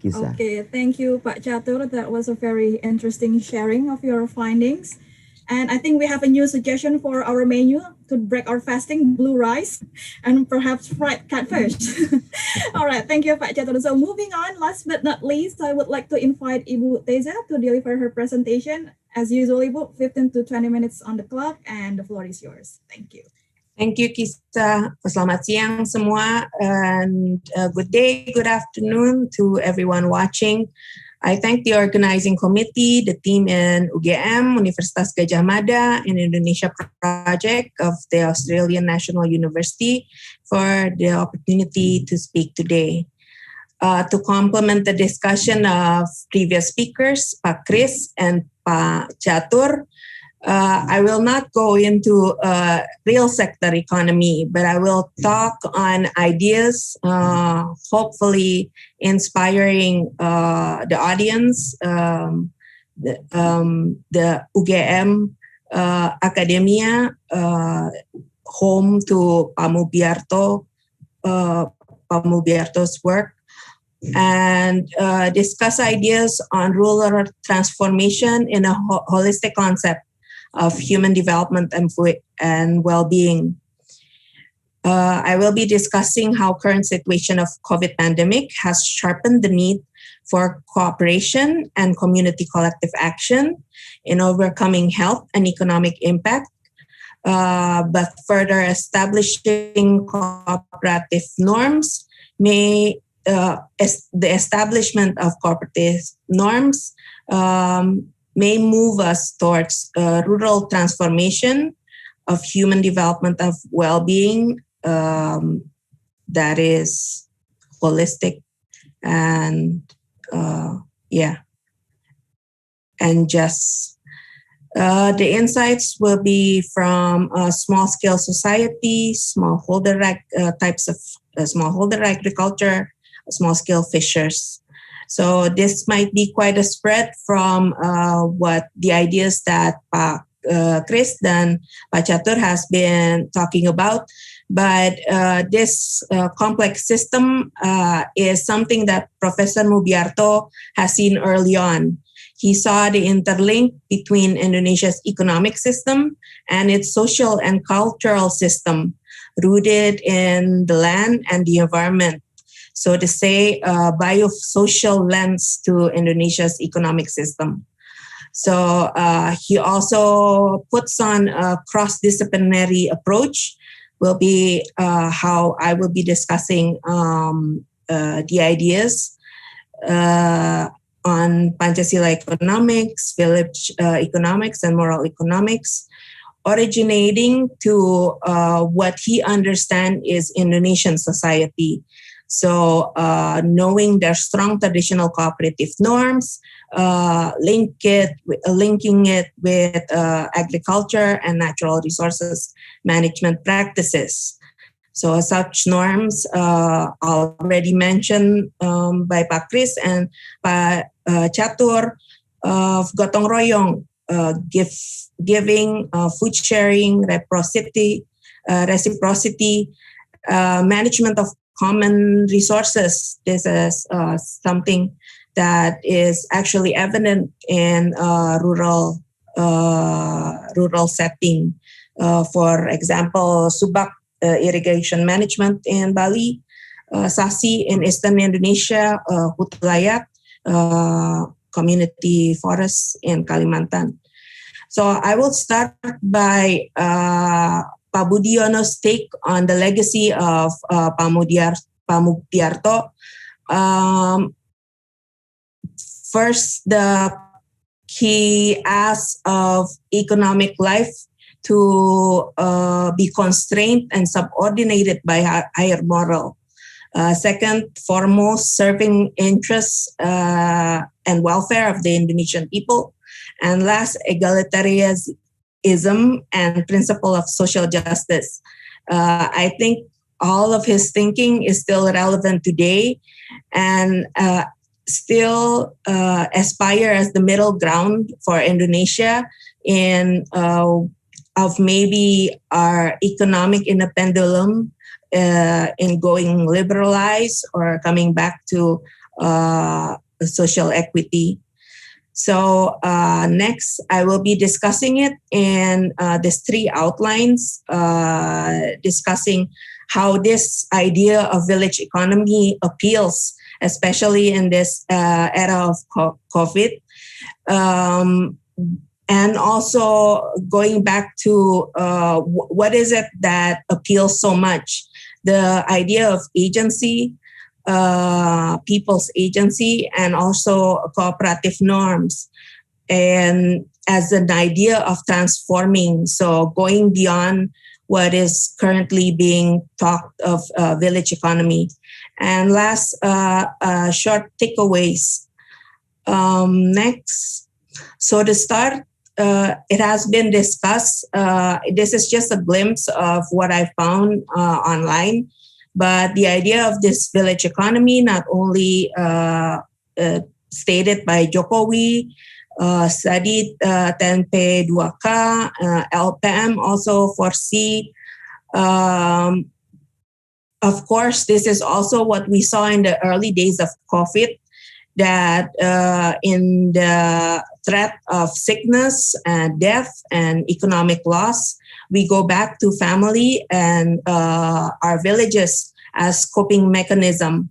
Kisah. Okay, thank you, Pak Catur. That was a very interesting sharing of your findings. And I think we have a new suggestion for our menu to break our fasting: blue rice and perhaps fried catfish. All right, thank you, Pak Catur. So moving on, last but not least, I would like to invite Ibu Teza to deliver her presentation. As usual, Ibu, 15 to 20 minutes on the clock, and the floor is yours. Thank you. Thank you, Kisah. Selamat siang semua, and good day, good afternoon to everyone watching. I thank the organizing committee, the team in UGM, Universitas Gadjah Mada, and Indonesia project of the Australian National University for the opportunity to speak today. To complement the discussion of previous speakers, Pak Chris and Pak Catur, I will not go into real sector economy, but I will talk on ideas, hopefully inspiring the audience, the UGM Academia, home to Pak Mubyarto's work, and discuss ideas on rural transformation in a holistic concept of human development and well-being. I will be discussing how current situation of COVID pandemic has sharpened the need for cooperation and community collective action in overcoming health and economic impact, but further establishing cooperative norms the establishment of cooperative norms may move us towards rural transformation of human development of well-being that is holistic and and just. The insights will be from small-scale society, smallholder types of smallholder agriculture, small-scale fishers. So this might be quite a spread from what the ideas that Pak Chris dan Pak Catur has been talking about. But this complex system is something that Professor Mubyarto has seen early on. He saw the interlink between Indonesia's economic system and its social and cultural system, rooted in the land and the environment. So to say, biosocial lens to Indonesia's economic system. So he also puts on a cross-disciplinary approach. Will be how I will be discussing the ideas on Pancasila economics, village economics, and moral economics, originating to what he understands is Indonesian society. So knowing their strong traditional cooperative norms, linking it with agriculture and natural resources management practices. So such norms already mentioned by Pak Kris and Pak Catur of gotong royong, giving, food sharing, reciprocity, management of common resources. This is something that is actually evident in rural setting. For example, Subak irrigation management in Bali, Sasi in Eastern Indonesia, Hutlayak, community forests in Kalimantan. So I will start by Pak Budiono's take on the legacy of Pak Mubyarto. First, the key aspects of economic life to be constrained and subordinated by higher moral. Second, foremost, serving interests and welfare of the Indonesian people. And last, egalitarianism and principle of social justice. I think all of his thinking is still relevant today and still aspire as the middle ground for Indonesia in of maybe our economic independence in going liberalized or coming back to social equity. So next, I will be discussing it in these three outlines, discussing how this idea of village economy appeals, especially in this era of COVID. And also going back to what is it that appeals so much? The idea of agency, people's agency, and also cooperative norms, and as an idea of transforming, so going beyond what is currently being talked of village economy. And last, short takeaways. Next, so to start, it has been discussed. This is just a glimpse of what I found online. But the idea of this village economy, not only stated by Jokowi, studied 10P2K, LPM also foresee. Of course, this is also what we saw in the early days of COVID, that in the threat of sickness and death and economic loss, we go back to family and our villages as coping mechanism.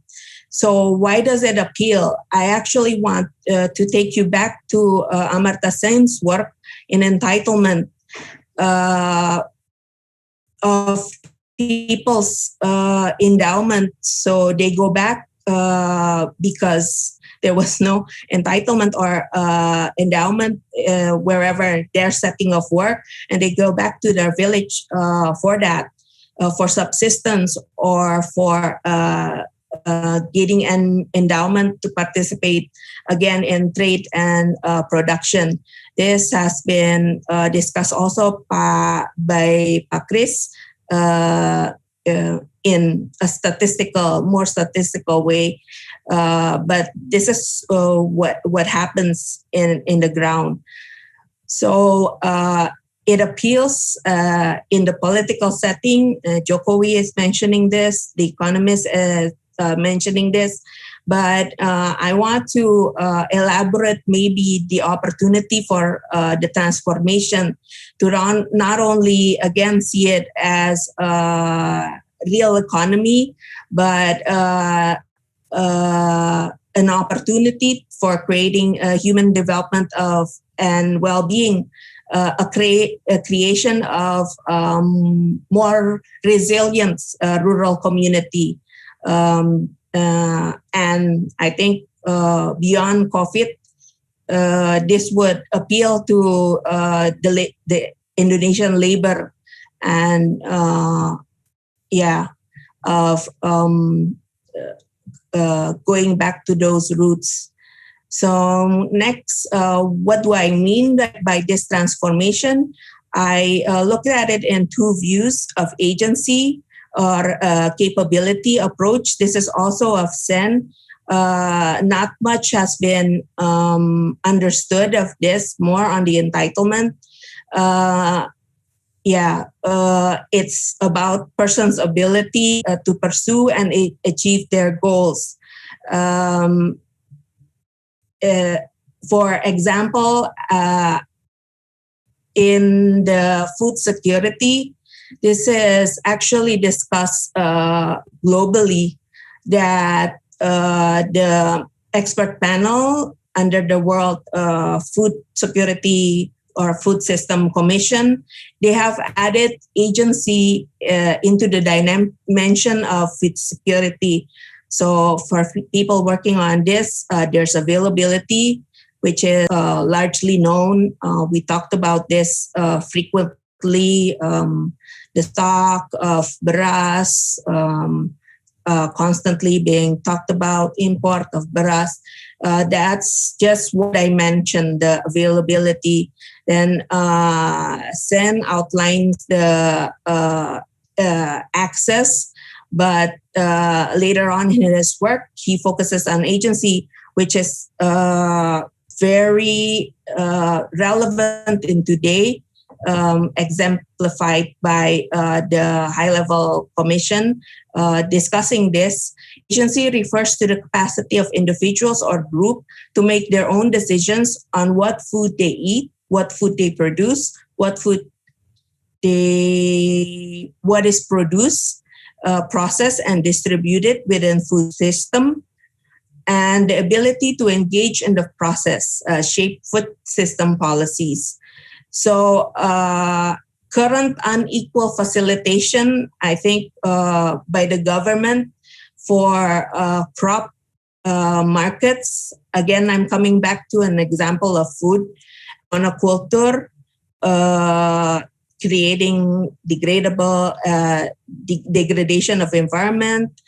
So why does it appeal? I actually want to take you back to Amartya Sen's work in entitlement of people's endowment. So they go back because there was no entitlement or endowment wherever they're setting of work, and they go back to their village for that, for subsistence or for getting an endowment to participate again in trade and production. This has been discussed also by Pak Kris in a more statistical way. But this is what happens in the ground. So it appeals in the political setting. Jokowi is mentioning this. The economist is mentioning this. But I want to elaborate maybe the opportunity for the transformation to not only again see it as real economy, but an opportunity for creating human development of and well-being, a creation of more resilient rural community. And I think beyond COVID, this would appeal to the Indonesian labor and going back to those roots. So next, what do I mean by this transformation? I looked at it in two views of agency or capability approach. This is also of Sen. Not much has been understood of this, more on the entitlement. It's about person's ability to pursue and achieve their goals. For example, in the food security, this is actually discussed globally, that the expert panel under the World Food Security or Food System Commission, they have added agency into the dimension of food security. So for people working on this, there's availability, which is largely known. We talked about this frequently. The stock of beras constantly being talked about, import of beras. That's just what I mentioned, the availability. Then Sen outlines the access, but later on in his work, he focuses on agency, which is very relevant in today, exemplified by the high-level commission discussing this. Agency refers to the capacity of individuals or group to make their own decisions on what food they eat, what food they produce, what is produced, processed and distributed within food system, and the ability to engage in the process, shape food system policies. So current unequal facilitation, I think, by the government for crop markets. Again, I'm coming back to an example of food. Monoculture, creating degradation of environment,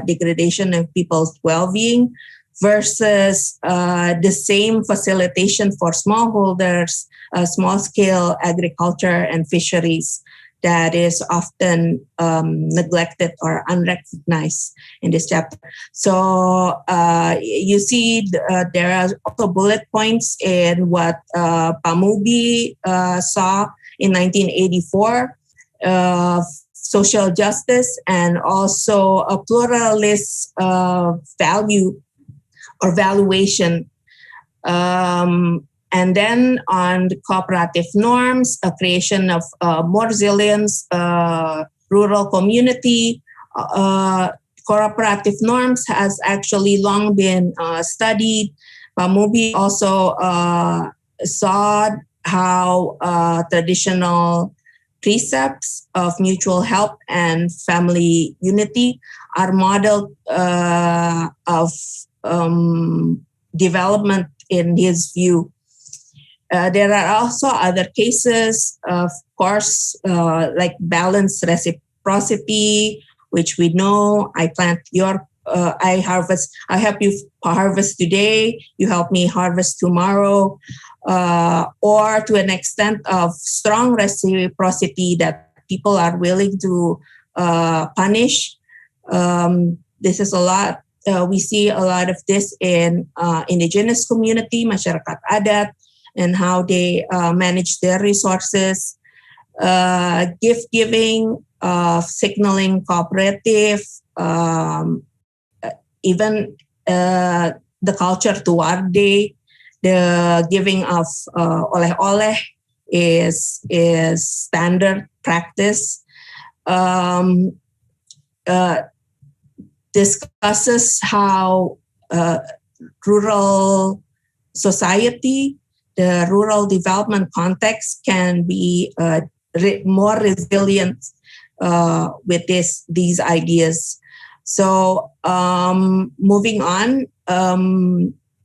degradation of people's well-being, versus the same facilitation for smallholders, small-scale agriculture and fisheries that is often neglected or unrecognized in this chapter. So you see there are also bullet points in what Muby saw in 1984, social justice, and also a pluralist value or valuation. And then on the cooperative norms, a creation of more resilience, rural community. Cooperative norms has actually long been studied. Muby also saw how traditional precepts of mutual help and family unity are modeled of development in his view. There are also other cases, of course, like balanced reciprocity, which we know. I plant your, I harvest, I help you harvest today, you help me harvest tomorrow, or to an extent of strong reciprocity that people are willing to punish. This is a lot. We see a lot of this in indigenous community, masyarakat adat, and how they manage their resources, gift-giving, signaling cooperative, even the culture tuwarde, the giving of oleh-oleh is standard practice. Discusses how rural society, the rural development context can be more resilient with these ideas. So moving on,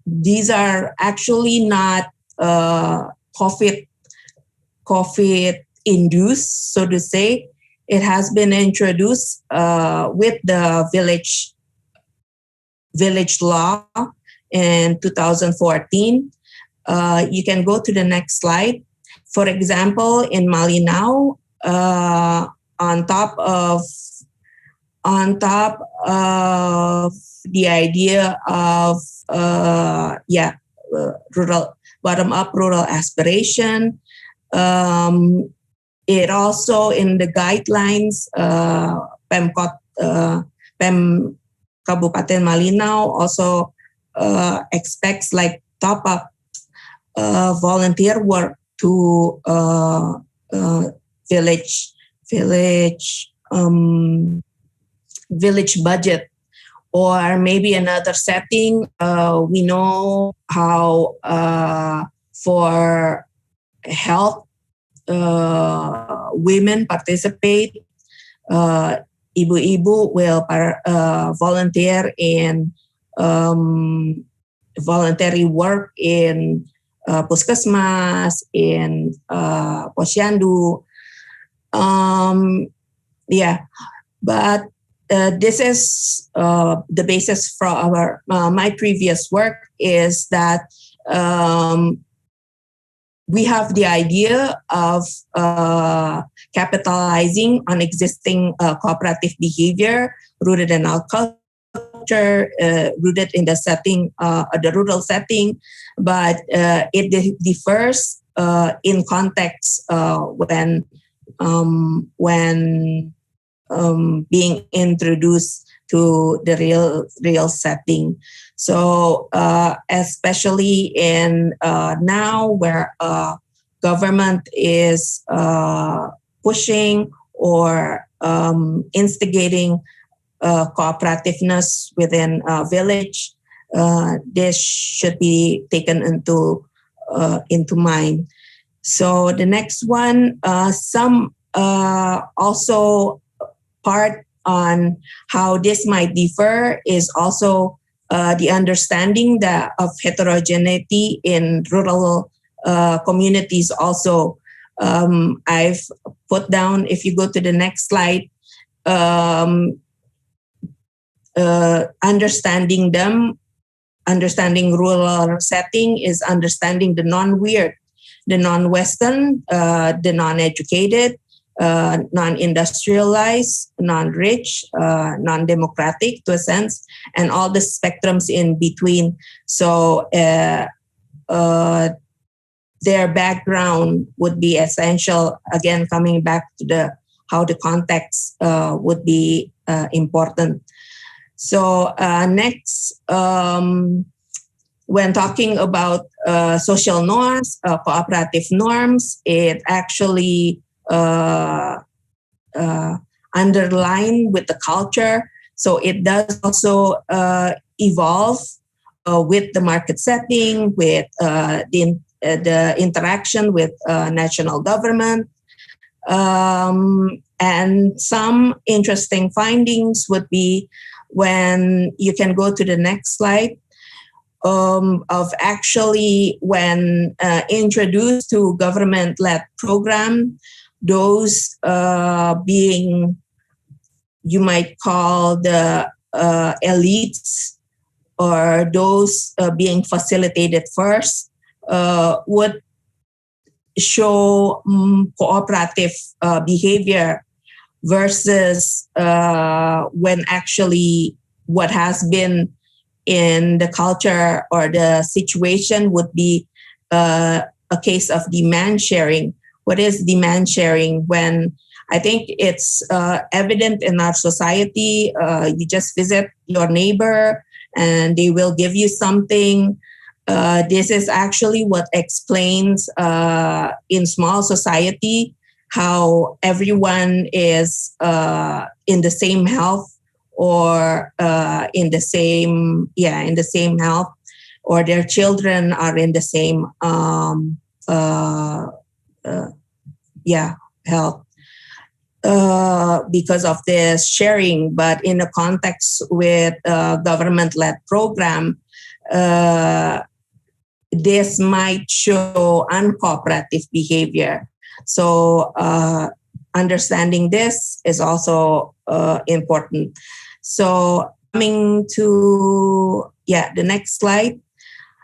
these are actually not COVID induced, so to say. It has been introduced with the village law in 2014. You can go to the next slide. For example, in Malinau, on top of the idea of rural bottom-up rural aspiration, it also in the guidelines, Pem Kabupaten Malinau also expects like top-up volunteer work to village budget. Or maybe another setting, we know how for health, women participate. Ibu-ibu will volunteer in voluntary work in puskesmas, in posyandu. But this is the basis for our my previous work is that we have the idea of capitalizing on existing cooperative behavior rooted in our culture, rooted in the setting, the rural setting, but it differs in context when being introduced to the real setting. So especially in now where government is pushing or instigating cooperativeness within a village, this should be taken into mind. So the next one, some also part on how this might differ is also the understanding of heterogeneity in rural communities also. I've put down, if you go to the next slide, understanding rural setting is understanding the non-weird, the non-Western, the non-educated, non-industrialized, non-rich, non-democratic to a sense, and all the spectrums in between. So their background would be essential, again, coming back to how the context would be important. So next, when talking about social norms, cooperative norms, it actually underline with the culture. So it does also evolve with the market setting, with the interaction with national government. And some interesting findings would be when you can go to the next slide, of actually when introduced to government-led program, those being, you might call the elites, or those being facilitated first, would show cooperative behavior versus when actually what has been in the culture or the situation would be a case of demand sharing. What is demand sharing? When I think it's evident in our society, you just visit your neighbor and they will give you something. This is actually what explains in small society how everyone is in the same health, or in the same health, or their children are in the same health because of this sharing. But in a context with a government-led program, this might show uncooperative behavior. So understanding this is also important. So coming to the next slide,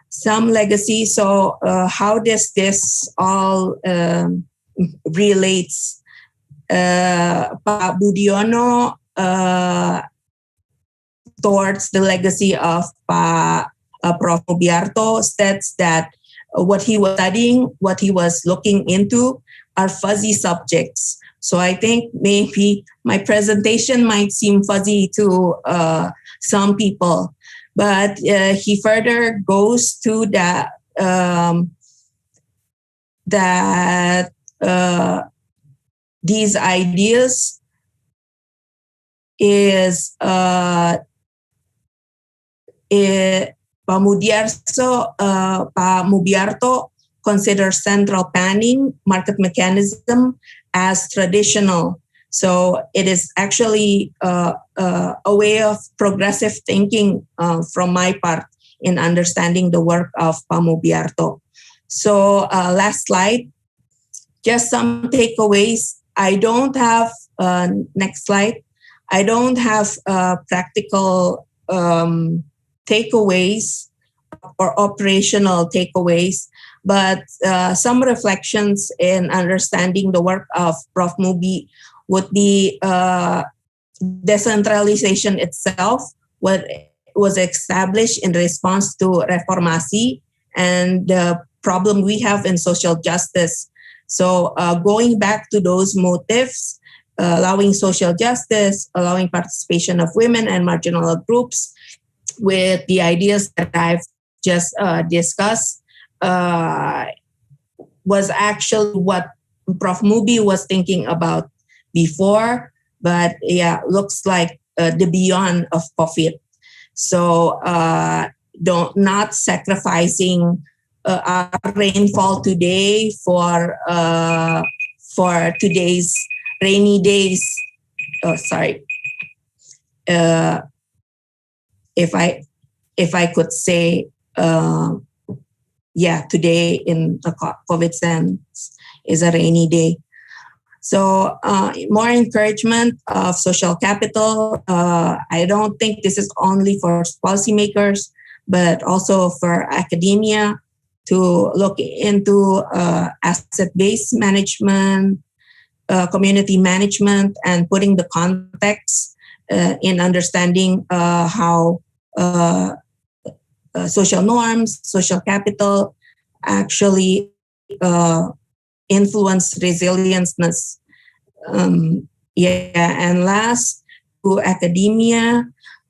some legacy. So how does this all relates? Pak Budiono towards the legacy of Prof. Mubyarto states that what he was studying, what he was looking into are fuzzy subjects. So I think maybe my presentation might seem fuzzy to some people, but he further goes to that these ideas is Pak Mubyarto considers central planning market mechanism as traditional. So it is actually a way of progressive thinking from my part in understanding the work of Pak Mubyarto. So last slide, just some takeaways. I don't have, next slide, I don't have practical takeaways or operational takeaways, but some reflections in understanding the work of Prof. Muby would be decentralization itself, what was established in response to reformasi and the problem we have in social justice. So going back to those motives, allowing social justice, allowing participation of women and marginal groups with the ideas that I've just discussed was actually what Prof. Muby was thinking about before, but looks like the beyond of profit. So not sacrificing our rainfall today for today's rainy days. Oh, sorry. If I could say, today in a COVID sense is a rainy day. So more encouragement of social capital. I don't think this is only for policymakers, but also for academia to look into asset-based management, community management, and putting the context in understanding how social norms, social capital actually influence resilience. And last, to academia,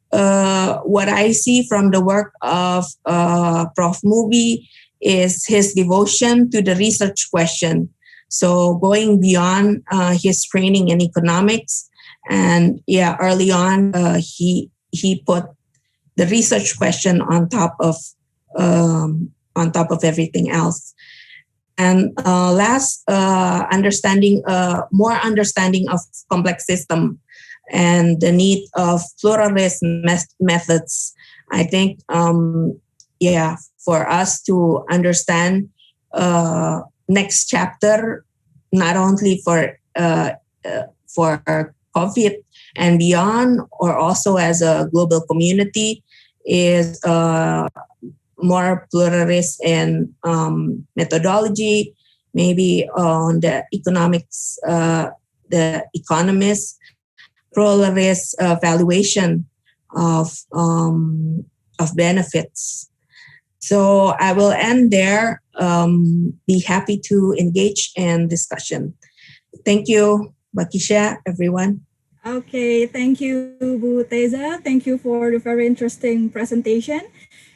what I see from the work of Prof. Muby is his devotion to the research question. So going beyond his training in economics, and early on he put the research question on top of everything else. And last, more understanding of complex system and the need of pluralist methods. I think, for us to understand next chapter, not only for COVID and beyond, or also as a global community, is more pluralist in methodology, maybe on the economics, the economist, pluralist valuation of benefits. So I will end there. Be happy to engage in discussion. Thank you, Bakisha, everyone. Okay, thank you, Bu Teza. Thank you for the very interesting presentation.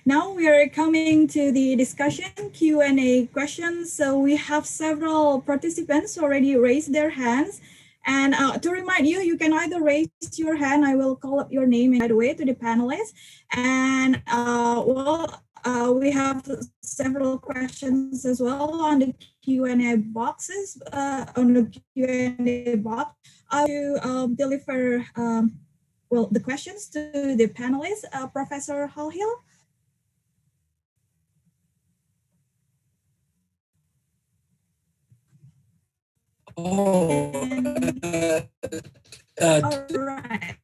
Now we are coming to the discussion Q&A questions. So we have several participants already raised their hands. And to remind you, you can either raise your hand, I will call up your name right away to the panelists. And we have several questions as well on the Q&A boxes, on the Q&A box. I will deliver the questions to the panelists. Professor Halhil. All right.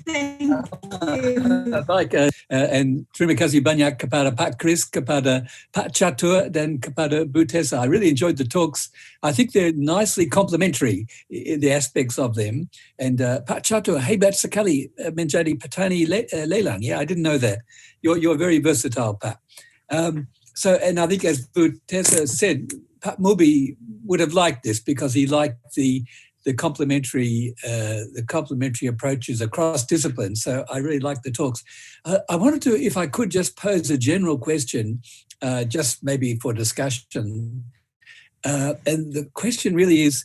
Thank you. Baik, and terima kasih banyak kepada Pak Chris, kepada Pak Catur, dan kepada Bu Tessa. I really enjoyed the talks. I think they're nicely complementary in the aspects of them. And Pak Catur, hebat sekali menjadi petani lelang. Yeah, I didn't know that. You're very versatile, Pak. So, and I think as Bu Tessa said, Pak Muby would have liked this because he liked the complementary approaches across disciplines. So I really like the talks. I wanted to, if I could, just pose a general question, just maybe for discussion. And the question really is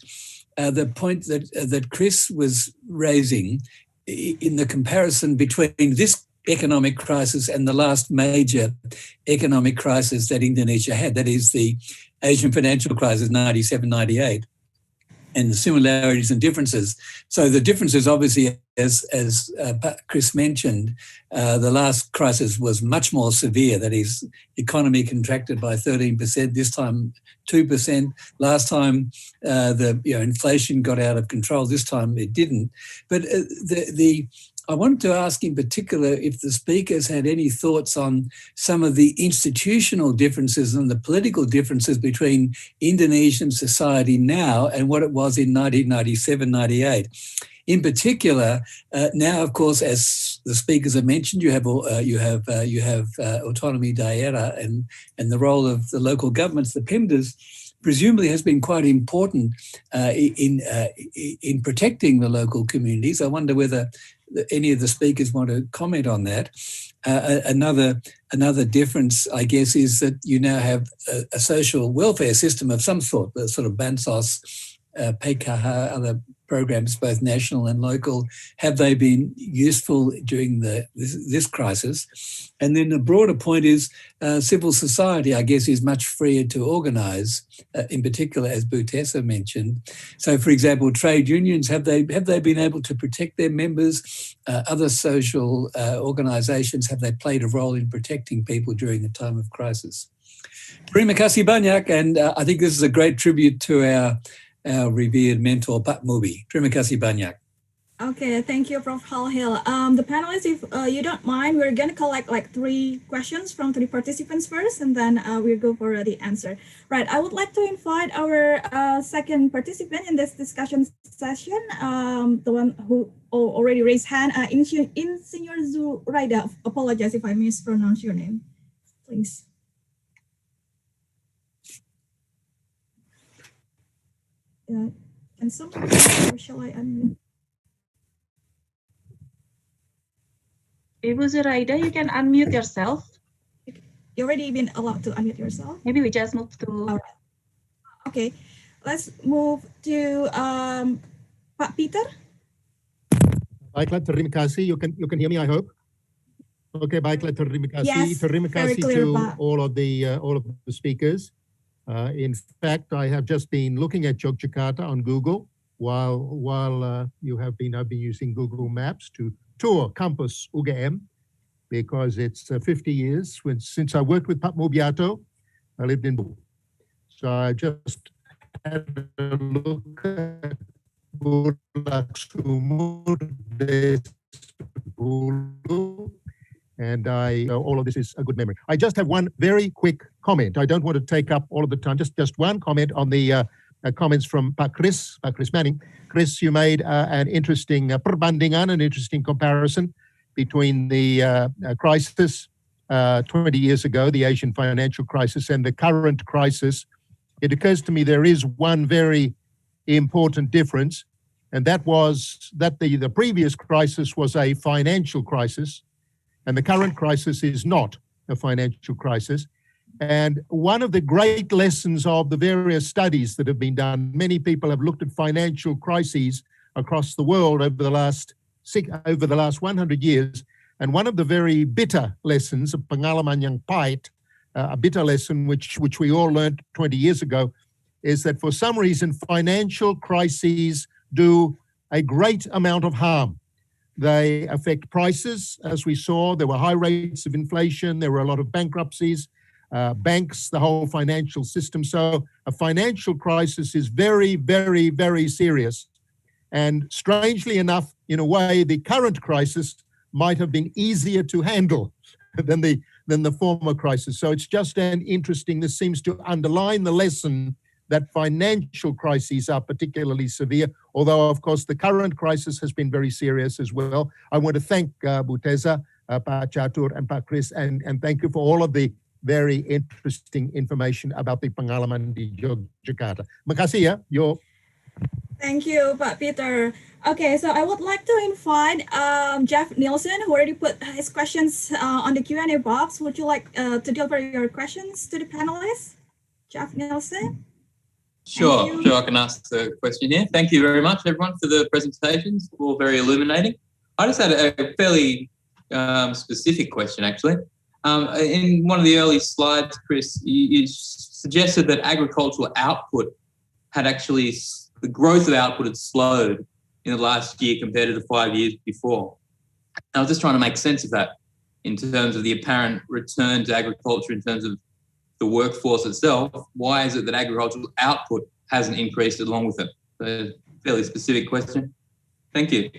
the point that Chris was raising in the comparison between this economic crisis and the last major economic crisis that Indonesia had, that is the Asian financial crisis, 97, 98. And the similarities and differences. So the differences, obviously, as Chris mentioned, the last crisis was much more severe. That is, economy contracted by 13%. This time, 2%. Last time, inflation got out of control. This time, it didn't. But I wanted to ask in particular if the speakers had any thoughts on some of the institutional differences and the political differences between Indonesian society now and what it was in 1997, 98. In particular, now, of course, as the speakers have mentioned, you have autonomy daerah and the role of the local governments, the PEMDAs, presumably has been quite important in protecting the local communities. I wonder whether any of the speakers want to comment on that. Another difference, I guess, is that you now have a social welfare system of some sort, the sort of Bansos, PKH, other programs, both national and local. Have they been useful during this crisis? And then the broader point is civil society, I guess, is much freer to organise, in particular, as Bu Tessa mentioned. So, for example, trade unions, have they been able to protect their members? Other social organisations, have they played a role in protecting people during a time of crisis? Terima kasih banyak, and I think this is a great tribute to our revered mentor, Pak Muby. Terima kasih banyak. Okay, thank you, Prof. Halhil. The panelists, if you don't mind, we're going to collect like 3 questions from 3 participants first, and then we'll go for the answer. Right, I would like to invite our second participant in this discussion session, the one who already raised hand, Insinyur Zuraida. Apologize if I mispronounce your name, please. Can someone, or shall I unmute? Ibu Zuraida, you can unmute yourself. You already been allowed to unmute yourself. Maybe we just move to. All right. Okay, let's move to Pak Peter. Baiklah, terima kasih. You can hear me, I hope. Okay, baiklah, terima kasih. Yes, terima kasih clear, to Pak. all of the speakers. In fact, I have just been looking at Yogyakarta on Google while I've been using Google Maps to tour campus UGM, because it's 50 years since I worked with Pak Mubyarto. I lived in Bulu. So I just had a look at Bulak Sumur, Bulu, and all of this is a good memory. I just have one very quick comment. I don't want to take up all of the time. Just one comment on the comments from Pak Chris Manning. Chris, you made an interesting perbandingan, an interesting comparison between the crisis 20 years ago, the Asian financial crisis, and the current crisis. It occurs to me there is one very important difference, and that was that the previous crisis was a financial crisis, and the current crisis is not a financial crisis. And one of the great lessons of the various studies that have been done, many people have looked at financial crises across the world over the last 100 years. And one of the very bitter lessons, pengalaman yang pahit, a bitter lesson which we all learned 20 years ago, is that for some reason financial crises do a great amount of harm. They affect prices, as we saw. There were high rates of inflation. There were a lot of bankruptcies. banks, the whole financial system. So a financial crisis is very, very, very serious. And strangely enough, in a way, the current crisis might have been easier to handle than the former crisis. So it's just this seems to underline the lesson that financial crises are particularly severe, although, of course, the current crisis has been very serious as well. I want to thank Lucentezza, Pak Catur, and Pak Chris, and thank you for all of the very interesting information about the pengalaman di Yogyakarta. Makasih ya. Thank you, Pak Peter. Okay, so I would like to invite Jeff Nielsen, who already put his questions on the Q&A box. Would you like to deliver your questions to the panelists? Jeff Nielsen? Sure, I can ask the question here. Thank you very much, everyone, for the presentations. All very illuminating. I just had a fairly specific question, actually. In one of the early slides, Chris, you suggested that agricultural output had actually, the growth of output had slowed in the last year compared to the 5 years before. I was just trying to make sense of that in terms of the apparent return to agriculture in terms of the workforce itself. Why is it that agricultural output hasn't increased along with it? So, fairly specific question. Thank you.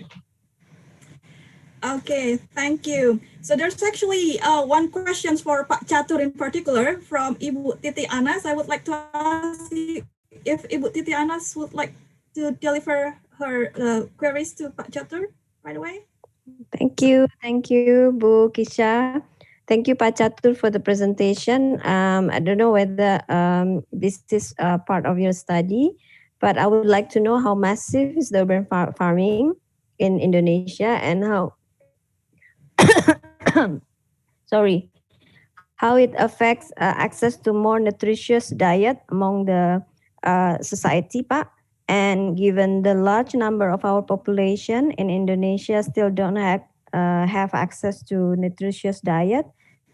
Okay, thank you. So there's actually one question for Pak Catur in particular from Ibu Titi Anas. I would like to ask if Ibu Titi Anas would like to deliver her queries to Pak Catur right away. Thank you, Bu Kisha. Thank you, Pak Catur, for the presentation. I don't know whether this is part of your study, but I would like to know how massive is the urban farming in Indonesia and how how it affects access to more nutritious diet among the society, Pak. And given the large number of our population in Indonesia still don't have access to nutritious diet,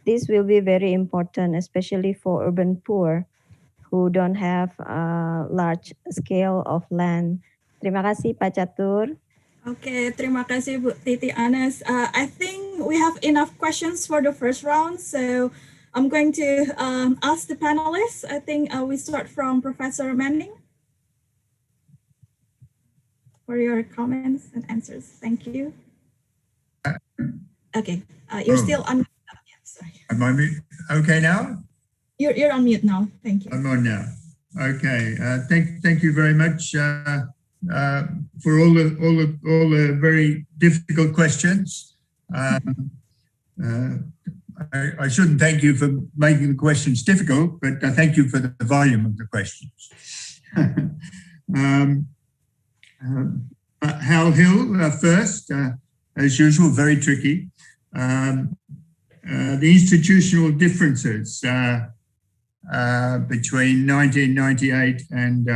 this will be very important, especially for urban poor who don't have a large scale of land. Terima kasih, Pak Catur. Okay, terima kasih, Bu Titi Anas. I think we have enough questions for the first round, so I'm going to ask the panelists. I think we start from Professor Manning for your comments and answers. Thank you. Okay, you're still on mute. Yeah, sorry. Am I mute? Okay now? You're on mute now. Thank you. I'm on now. Okay. Thank you very much for all the very difficult questions. I shouldn't thank you for making the questions difficult, but I thank you for the volume of the questions. Hal Hill first, as usual, very tricky. The institutional differences between 1998 and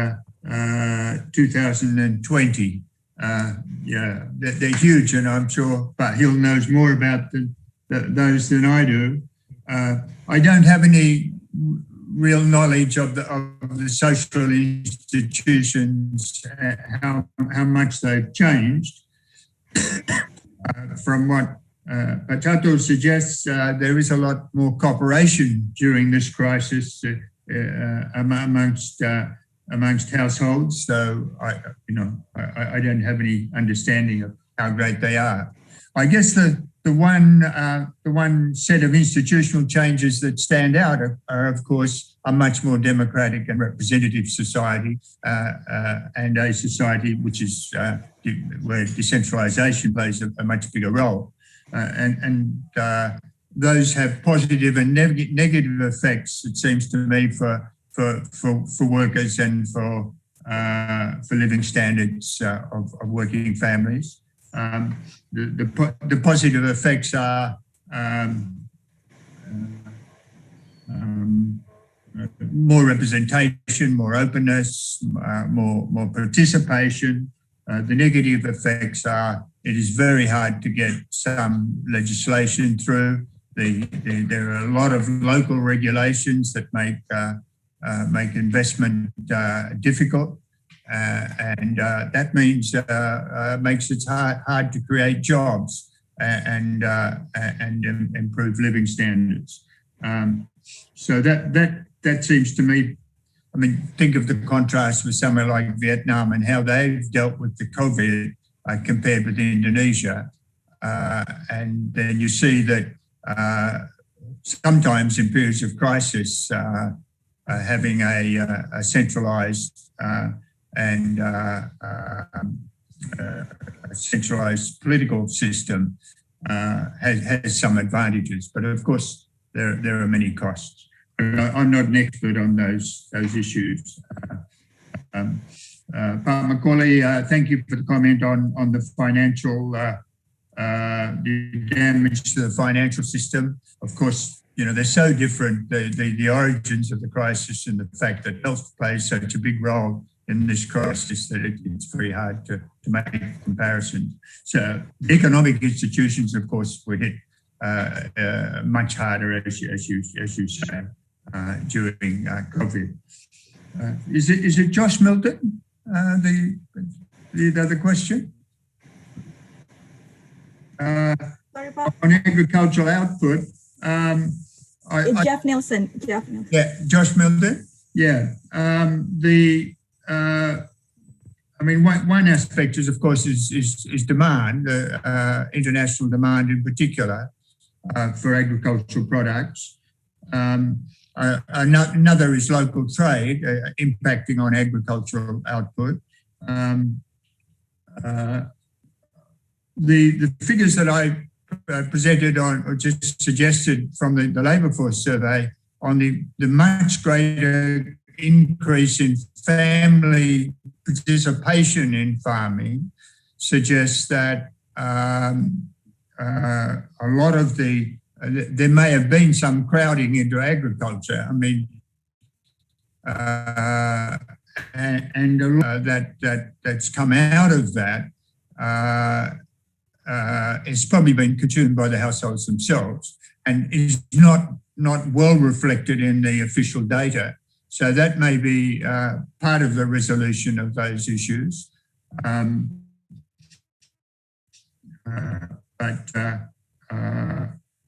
2020, yeah, they're huge, and I'm sure Pat Hill knows more about those than I do. I don't have any real knowledge of the social institutions, how much they've changed. From what Catur suggests, there is a lot more cooperation during this crisis amongst households. So I don't have any understanding of how great they are. I guess the one set of institutional changes that stand out are of course a much more democratic and representative society, and a society which is where decentralization plays a much bigger role, and those have positive and negative effects, it seems to me, for workers and for living standards of working families. The positive effects are more representation, more openness, more participation. The negative effects are it is very hard to get some legislation through. There are a lot of local regulations that make investment difficult, and that means makes it hard to create jobs and improve living standards. So that seems to me, I mean, think of the contrast with somewhere like Vietnam and how they've dealt with the COVID compared with Indonesia. And then you see that sometimes in periods of crisis, having a centralized and a centralized political system has some advantages, but of course there are many costs. I'm not an expert on those issues. Pak Macaulay, thank you for the comment on the financial the damage to the financial system. Of course, you know, they're so different, the origins of the crisis and the fact that health plays such a big role in this crisis that it's very hard to make comparisons. So the economic institutions, of course, were hit much harder, as you say, during COVID. Is it Josh Milton, the other question? On agricultural output, Jeff Nielsen. Yeah, Josh Milton. Yeah, I mean, one aspect is, of course, is demand, international demand in particular for agricultural products. Another is local trade impacting on agricultural output. The figures that I presented on, or just suggested from the labour force survey on the much greater increase in family participation in farming suggests that a lot of there may have been some crowding into agriculture. I mean, and a lot that's come out of that has probably been consumed by the households themselves and is not well reflected in the official data. So that may be part of the resolution of those issues.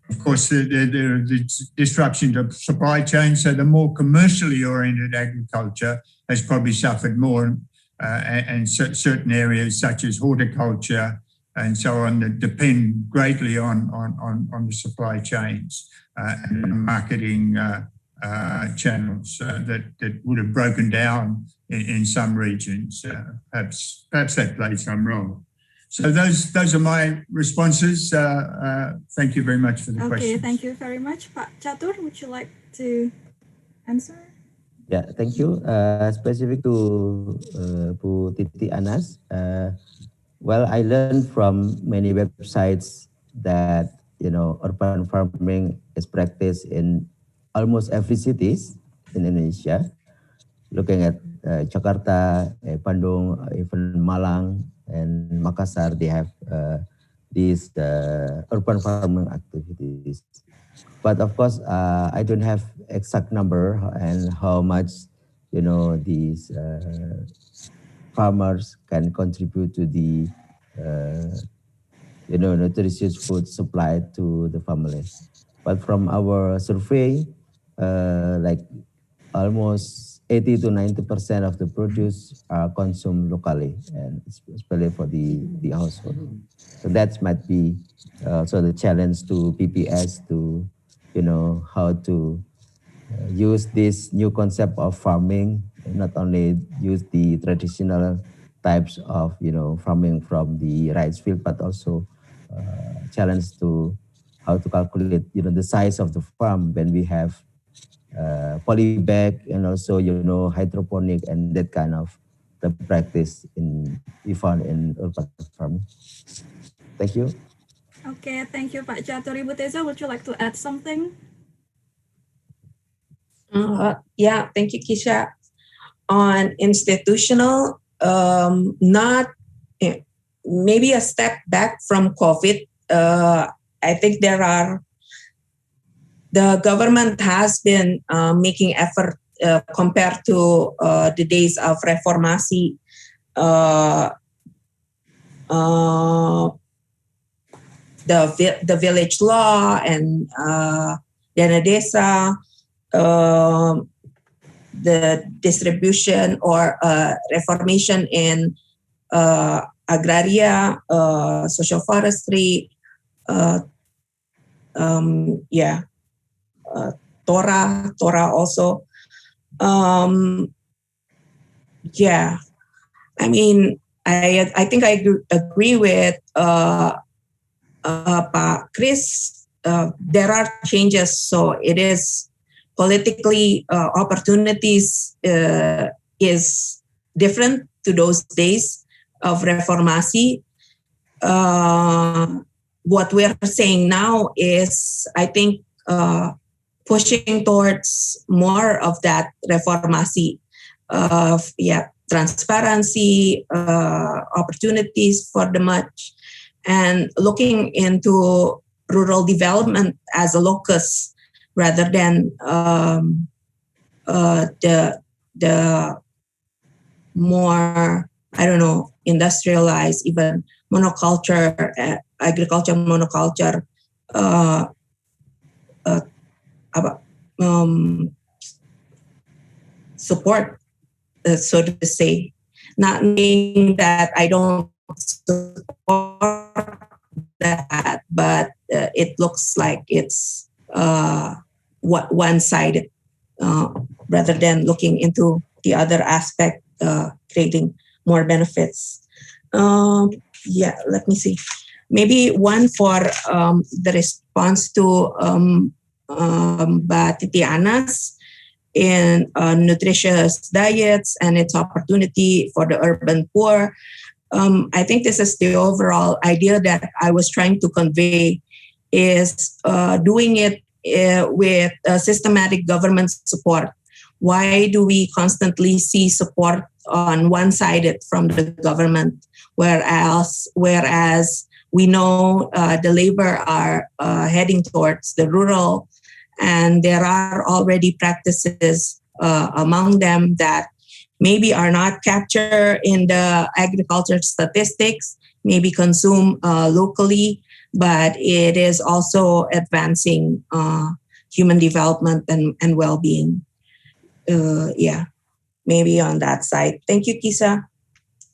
Of course, there are the disruptions of supply chain. So the more commercially oriented agriculture has probably suffered more, and certain areas such as horticulture and so on that depend greatly on the supply chains and marketing channels that would have broken down in some regions. Perhaps that played some role. So those are my responses. Thank you very much for the question. Okay, thank you very much. Pak Catur, would you like to answer? Yeah, thank you. Specific to Bu Titi Anas, well, I learned from many websites that, you know, urban farming is practiced in almost every cities in Indonesia. Looking at Jakarta, Bandung, even Malang and Makassar, they have these urban farming activities. But of course, I don't have exact number and how much, you know, these farmers can contribute to the, you know, nutritious food supply to the families. But from our survey, like almost 80 to 90% of the produce are consumed locally, and especially for the household. So that might be so the challenge to PPS to, you know, how to use this new concept of farming, not only use the traditional types of, you know, farming from the rice field, but also challenge to how to calculate, you know, the size of the farm when we have polybag and also, you know, hydroponic and that kind of the practice we found in urban farming. Thank you. Okay, thank you, Pak Catur. Ibu Teza, would you like to add something? Yeah, thank you, Kisha. On institutional, not maybe a step back from COVID. I think the government has been making effort compared to the days of reformasi, the village law and Dana Desa. the distribution or reformation in agraria, social forestry, Torah also. I mean, I think I agree with Pa Chris. There are changes, so it is politically opportunities is different to those days of reformasi. What we're saying now is, I think, pushing towards more of that reformasi, transparency, opportunities for the much, and looking into rural development as a locus rather than the more, I don't know, industrialized, even monoculture, agriculture monoculture, support, so to say. Not meaning that I don't support that, but it looks like it's one-sided rather than looking into the other aspect, creating more benefits. Let me see. Maybe one for the response to Titiana's in nutritious diets and its opportunity for the urban poor. I think this is the overall idea that I was trying to convey, is doing it with systematic government support. Why do we constantly see support on one-sided from the government, whereas we know the labor are heading towards the rural, and there are already practices among them that maybe are not captured in the agriculture statistics, maybe consumed locally, but it is also advancing human development and well-being. Maybe on that side. Thank you, Kisa.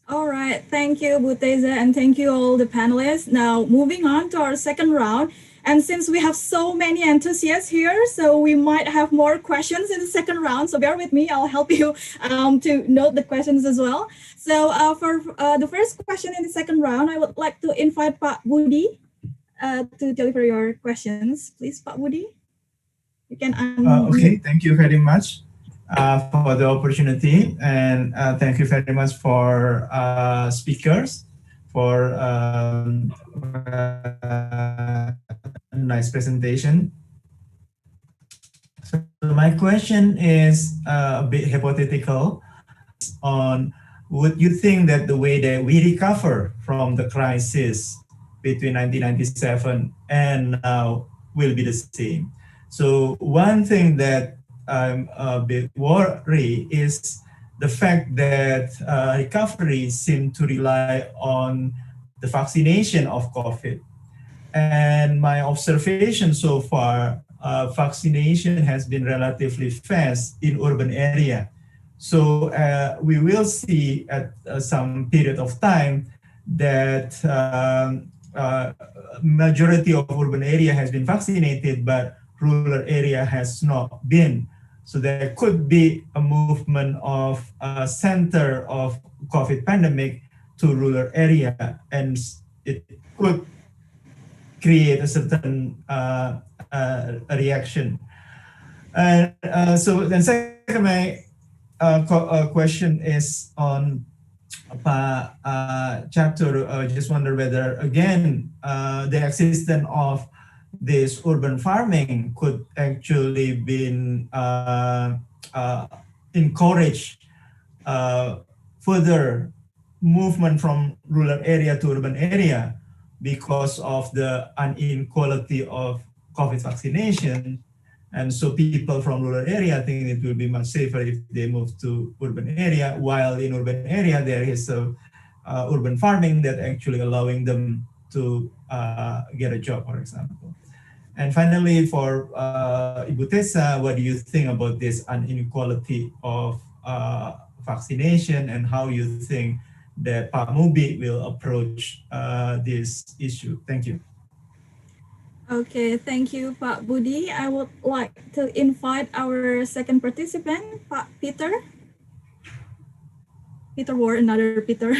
All right, thank you, Buteza, and thank you all the panelists. Now, moving on to our second round. And since we have so many enthusiasts here, so we might have more questions in the second round. So bear with me, I'll help you to note the questions as well. So for the first question in the second round, I would like to invite Pak Budi to deliver your questions. Please, Pak Budi, you can okay, thank you very much for the opportunity, and thank you very much for speakers for nice presentation. So my question is a bit hypothetical on, would you think that the way that we recover from the crisis between 1997 and now will be the same? So one thing that I'm a bit worried is the fact that recovery seems to rely on the vaccination of COVID. And my observation so far, vaccination has been relatively fast in urban area. So we will see at some period of time that majority of urban area has been vaccinated, but rural area has not been. So there could be a movement of a center of COVID pandemic to rural area, and it could create a certain reaction. And so then second, my question is on Catur. I just wonder whether, again, the existence of this urban farming could actually been encourage further movement from rural area to urban area because of the inequality of COVID vaccination. And so people from rural area think it will be much safer if they move to urban area, while in urban area there is urban farming that actually allowing them to get a job, for example. And finally, for Ibu Tessa, what do you think about this inequality of vaccination, and how you think that Pak Mubi will approach this issue? Thank you. Okay, thank you, Pak Budi. I would like to invite our second participant, Pak Peter. Peter or another Peter.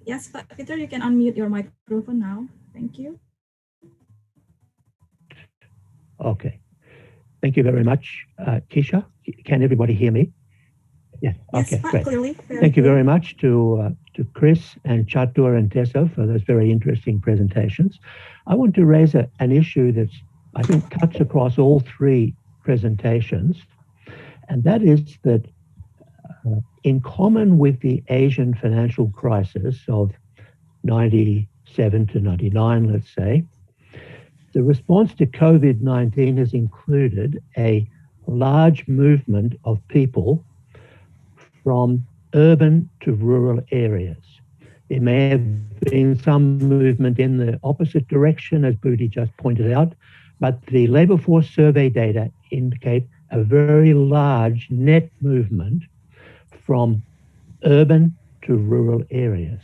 Yes, Pak Peter, you can unmute your microphone now. Thank you. Okay. Thank you very much, Keisha. Can everybody hear me? Yeah. Yes, okay, great. Clearly. Thank you very much to Chris and Catur and Tessa for those very interesting presentations. I want to raise an issue that's, I think, cuts across all three presentations, and that is that in common with the Asian financial crisis of 97 to 99, let's say, the response to COVID-19 has included a large movement of people from urban to rural areas. There may have been some movement in the opposite direction, as Budi just pointed out, but the labour force survey data indicate a very large net movement from urban to rural areas.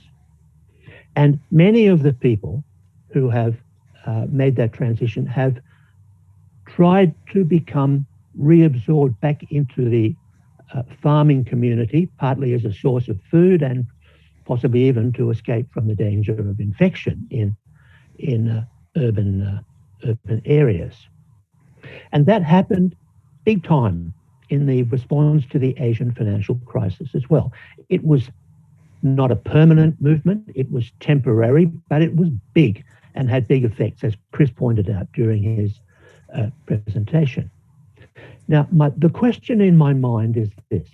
And many of the people who have made that transition have tried to become reabsorbed back into the farming community, partly as a source of food and possibly even to escape from the danger of infection in urban areas. And that happened big time in the response to the Asian financial crisis as well. It was not a permanent movement, it was temporary, but it was big and had big effects, as Chris pointed out during his presentation. Now, the question in my mind is this.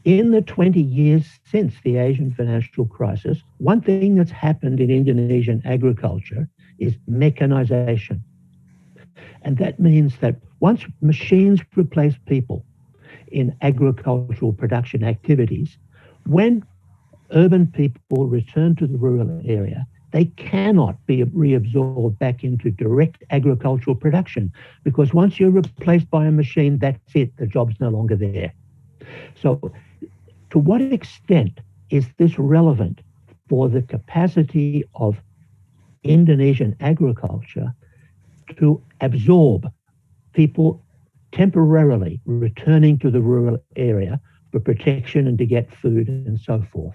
In the 20 years since the Asian financial crisis, one thing that's happened in Indonesian agriculture is mechanization. And that means that once machines replace people in agricultural production activities, when urban people return to the rural area, they cannot be reabsorbed back into direct agricultural production, because once you're replaced by a machine, that's it, the job's no longer there. So to what extent is this relevant for the capacity of Indonesian agriculture to absorb people temporarily returning to the rural area for protection and to get food and so forth?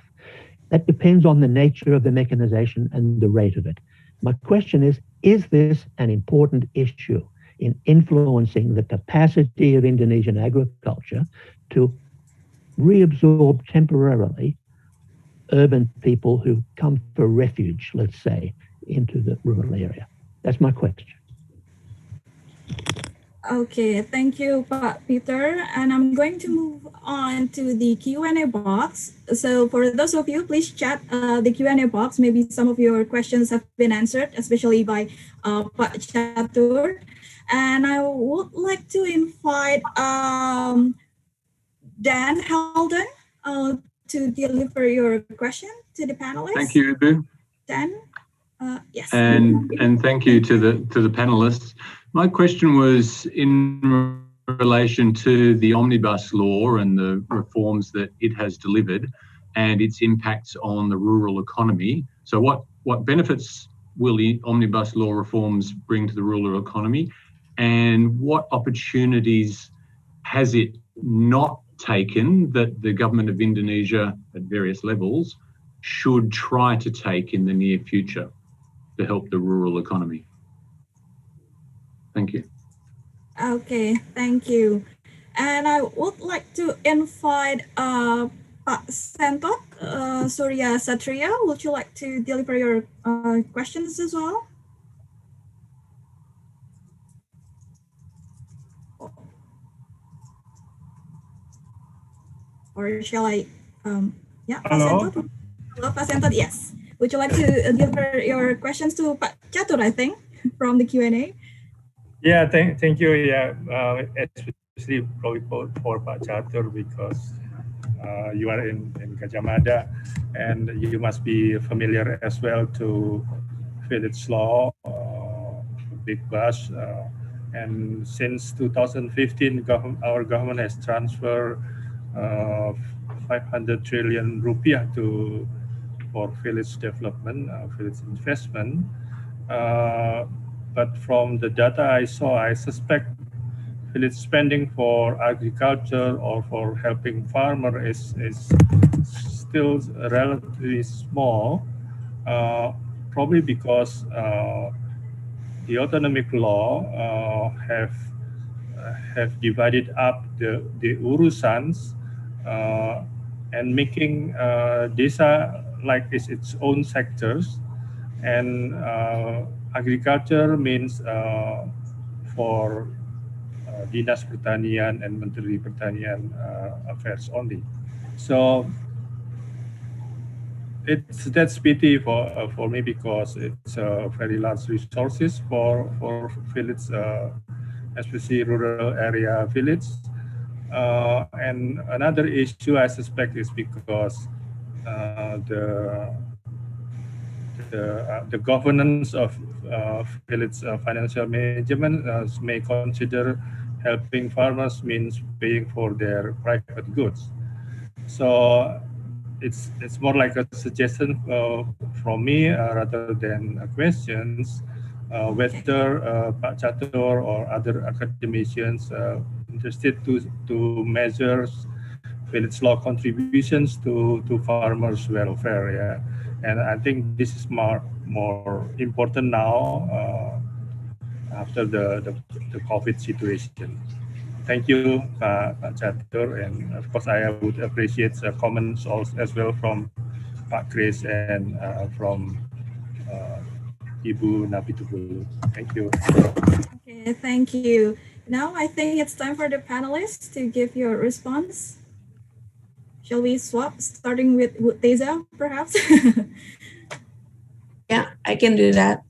That depends on the nature of the mechanization and the rate of it. My question is this an important issue in influencing the capacity of Indonesian agriculture to reabsorb temporarily urban people who come for refuge, let's say, into the rural area? That's my question. Okay, thank you, Pak Peter. And I'm going to move on to the Q&A box. So for those of you, please chat the Q&A box. Maybe some of your questions have been answered, especially by Pak Catur. And I would like to invite Dan Halden to deliver your question to the panelists. Thank you, Ibu. Dan, yes. And thank you to the panelists. My question was in relation to the omnibus law and the reforms that it has delivered and its impacts on the rural economy. So what benefits will the omnibus law reforms bring to the rural economy, and what opportunities has it not taken that the government of Indonesia at various levels should try to take in the near future to help the rural economy? Thank you. Okay, thank you. And I would like to invite Pak Sentok, Surya Satria. Would you like to deliver your questions as well? Or shall I? Yeah, Hello. Pak Sentot. Hello, Pak Sentot. Yes. Would you like to deliver your questions to Pak Catur, I think, from the Q&A? Yeah, thank you. Yeah, especially probably for Pak Catur, because you are in Gadjah Mada, and you must be familiar as well to village law, big bus. And since 2015, our government has transferred 500 trillion rupiah for village development, village investment. But from the data I saw, I suspect village spending for agriculture or for helping farmer is still relatively small, probably because the autonomic law have divided up the urusans and making desa like its own sectors, and agriculture means for Dinas Pertanian and Menteri Pertanian affairs only. So that's pity for me, because it's very large resources for village, especially rural area village. And another issue I suspect is because the governance of village financial management may consider helping farmers means paying for their private goods. So it's more like a suggestion from me rather than questions, whether Pak Catur or other academicians interested to measure village law contributions to farmers' welfare. Yeah. And I think this is more important now after the COVID situation. Thank you, Pak Catur, and of course I would appreciate comments also as well from Pak Chris and from Ibu Napitupulu. Thank you. Okay, thank you. Now I think it's time for the panelists to give your response. Shall we swap, starting with Teza, perhaps? Yeah, I can do that.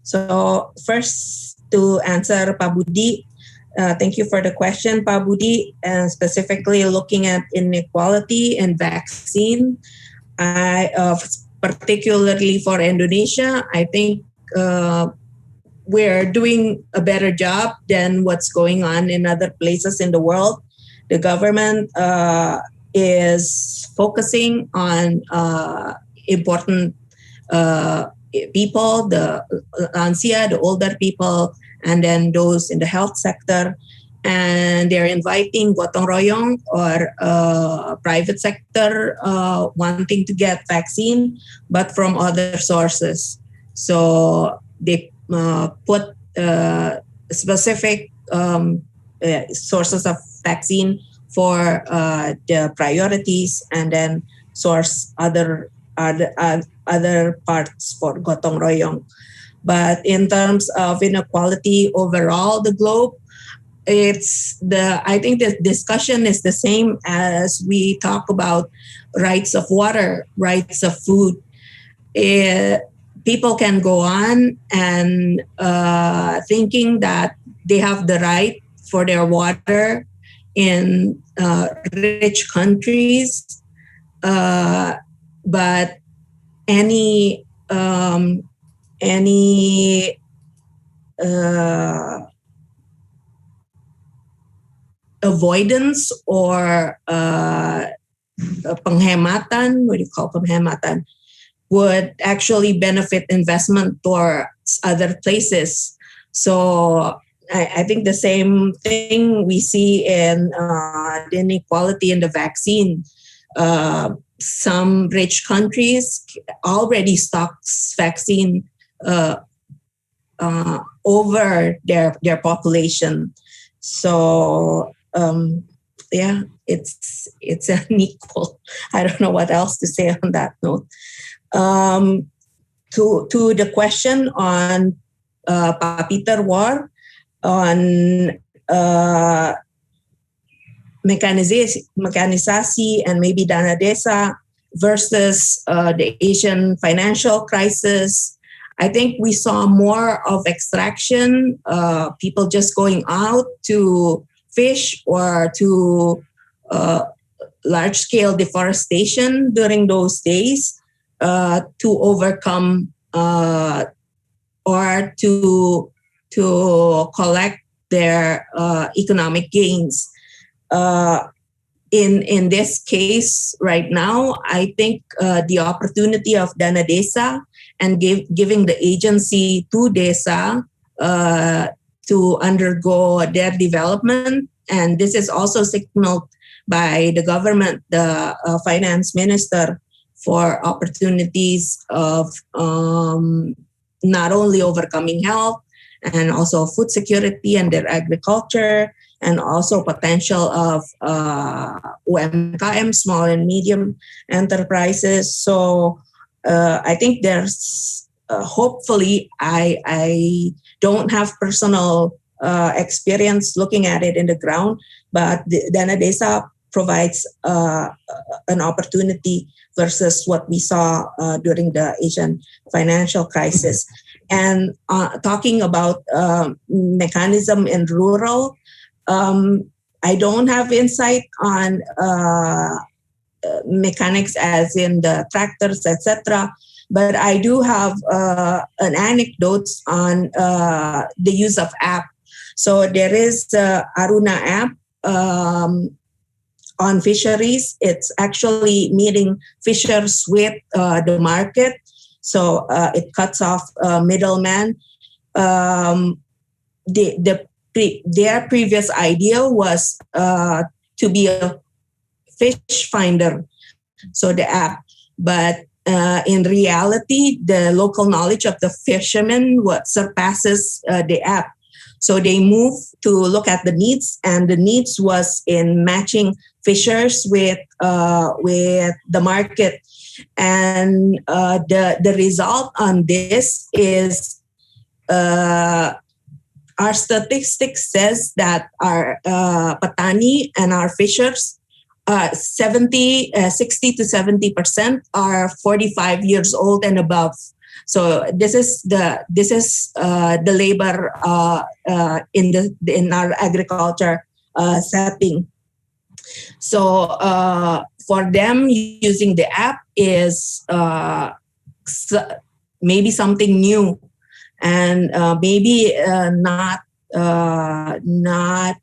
So first, to answer Pak Budi, thank you for the question, Pak Budi, and specifically looking at inequality and vaccine. Particularly for Indonesia, I think we're doing a better job than what's going on in other places in the world. The government is focusing on important people, the lansia, the older people, and then those in the health sector. And they're inviting gotong royong or private sector wanting to get vaccine, but from other sources. So they put specific sources of vaccine for the priorities, and then source other parts for gotong royong. But in terms of inequality overall, the globe, I think the discussion is the same as we talk about rights of water, rights of food. People can go on and thinking that they have the right for their water in rich countries, but any avoidance or penghematan, what do you call penghematan, would actually benefit investment towards other places. So I think the same thing we see in the inequality in the vaccine. Some rich countries already stocks vaccine over their population. So yeah, it's unequal. I don't know what else to say on that note. To the question on Pak Peter War on mekanisasi and maybe dana desa versus the Asian financial crisis. I think we saw more of extraction, people just going out to fish or to large-scale deforestation during those days to overcome or to collect their economic gains. In this case right now, I think the opportunity of Dana Desa and giving the agency to Desa to undergo their development, and this is also signaled by the government, the finance minister, for opportunities of not only overcoming health and also food security and their agriculture, and also potential of UMKM, small and medium enterprises. So I think there's hopefully, I don't have personal experience looking at it in the ground, but the Dana Desa provides an opportunity versus what we saw during the Asian financial crisis. And talking about mechanism in rural, I don't have insight on mechanics as in the tractors, etc. But I do have an anecdote on the use of app. So there is Aruna app on fisheries. It's actually meeting fishers with the market. So it cuts off middlemen. Their previous idea was to be a fish finder, so the app. But in reality, the local knowledge of the fishermen surpasses the app. So they moved to look at the needs, and the needs was in matching fishers with the market. And the result on this is our statistics says that our patani and our fishers, 60 to 70% are 45 years old and above. So this is the labor in our agriculture setting. So for them, using the app is maybe something new, and maybe not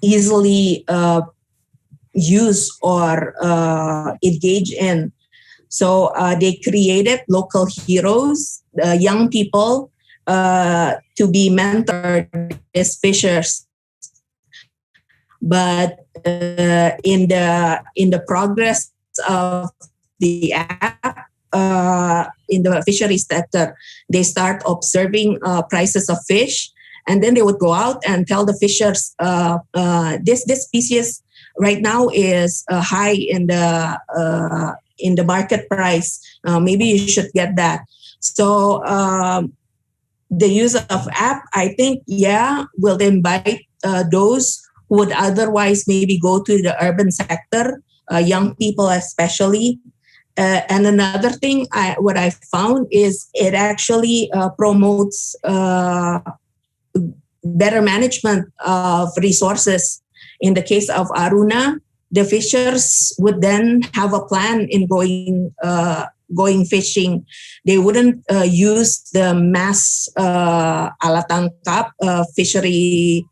easily use or engage in. So they created local heroes, young people, to be mentored as fishers. But in the progress of the app, in the fisheries sector, they start observing prices of fish, and then they would go out and tell the fishers, this species right now is high in the market price. Maybe you should get that. So the use of app, I think, will invite those who would otherwise maybe go to the urban sector, young people especially. And another thing, what I found is it actually promotes better management of resources. In the case of Aruna, the fishers would then have a plan in going fishing. They wouldn't use the mass alat tangkap fishery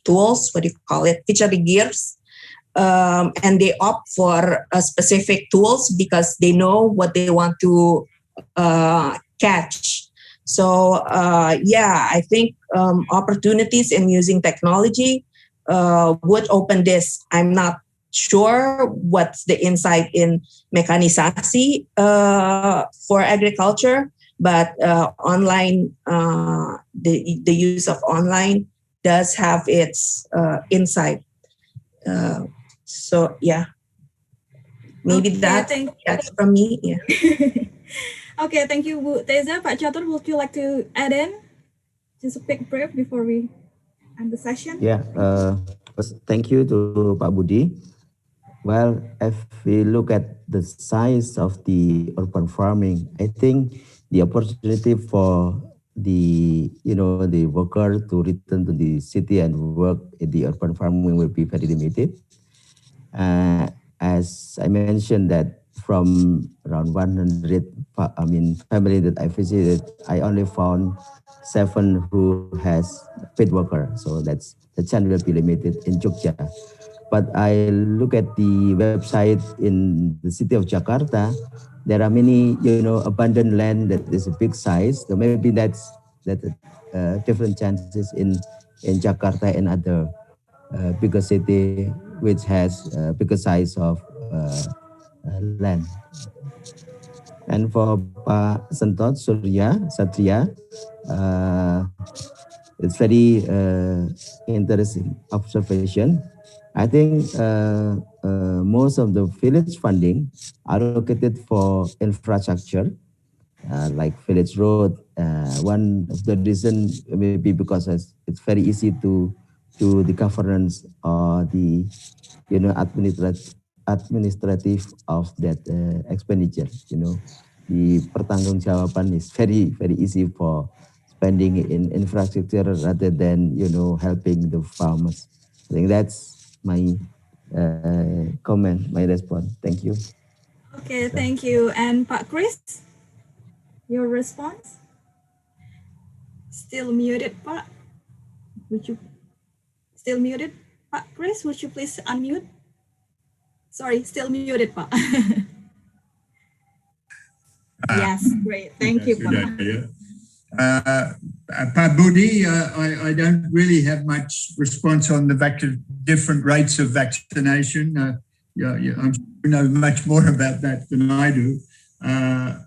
tools. What do you call it? Fishery gears. And they opt for specific tools because they know what they want to catch. So I think opportunities in using technology would open this. I'm not sure what's the insight in mechanisasi for agriculture, but online, the use of online does have its insight. Maybe okay, that's from me. Yeah. Okay, thank you, Bu Teza. Pak Catur, would you like to add in? Just a quick brief before we end the session. Yeah, thank you to Pak Budi. Well, if we look at the size of the urban farming, I think the opportunity for the worker to return to the city and work in the urban farming will be very limited. As I mentioned that from around 100, family that I visited, I only found 7 who has paid worker. So that's the chance will be limited in Jogja. But I look at the website in the city of Jakarta. There are many, abundant land that is a big size. So maybe that's different chances in Jakarta and other bigger city which has bigger size of land. And for Pak Sentot Satria, it's very interesting observation. I think most of the village funding are allocated for infrastructure, like village road. One of the reason maybe because it's very easy to do the governance or the administrative of that expenditure. The pertanggungjawaban is very easy for spending in infrastructure rather than helping the farmers. I think that's my comment, my response. Thank you. Okay, thank you. And Pak Chris, your response? Still muted, Pak. Would you still muted, Pak Chris? Would you please unmute? Sorry, still muted, Pak. Yes, great. Thank you, Pak. Pak Budi, I don't really have much response on the different rates of vaccination. I'm sure you know much more about that than I do. I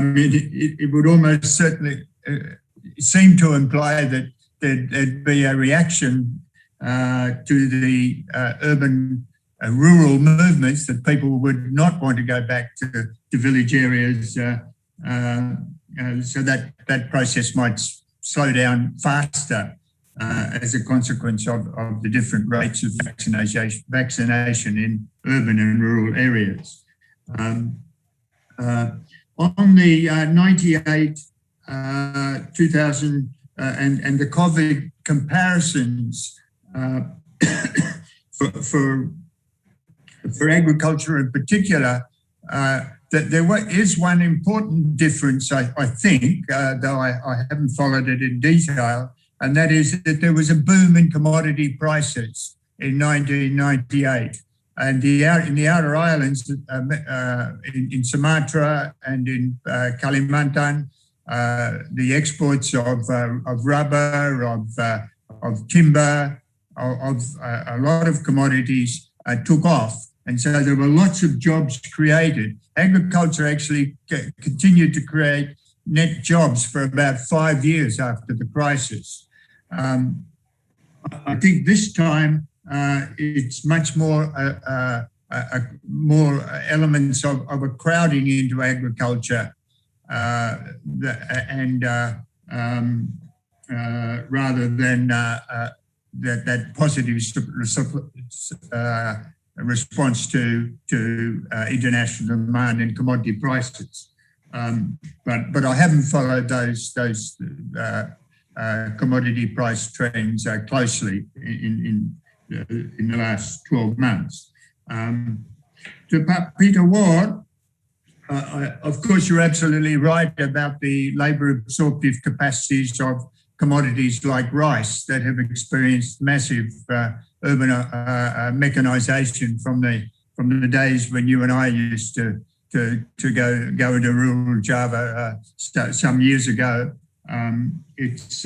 mean, it would almost certainly seem to imply that there'd be a reaction to the urban rural movements, that people would not want to go back to village areas, so that process might slow down faster as a consequence of the different rates of vaccination in urban and rural areas. On the 98, 2000 and the COVID comparisons for agriculture in particular, that there is one important difference, I think, though I haven't followed it in detail, and that is that there was a boom in commodity prices in 1998. And in the outer islands, in Sumatra and in Kalimantan, the exports of rubber, of timber, of a lot of commodities took off. And so there were lots of jobs created. Agriculture actually continued to create net jobs for about 5 years after the crisis. I think this time it's much more more elements of a crowding into agriculture, rather than that positive response to international demand and commodity prices. But I haven't followed those commodity price trends closely in the last 12 months. To Peter Ward, of course, you're absolutely right about the labour absorptive capacities of commodities like rice that have experienced massive urban mechanisation from the days when you and I used to go into rural Java some years ago. It's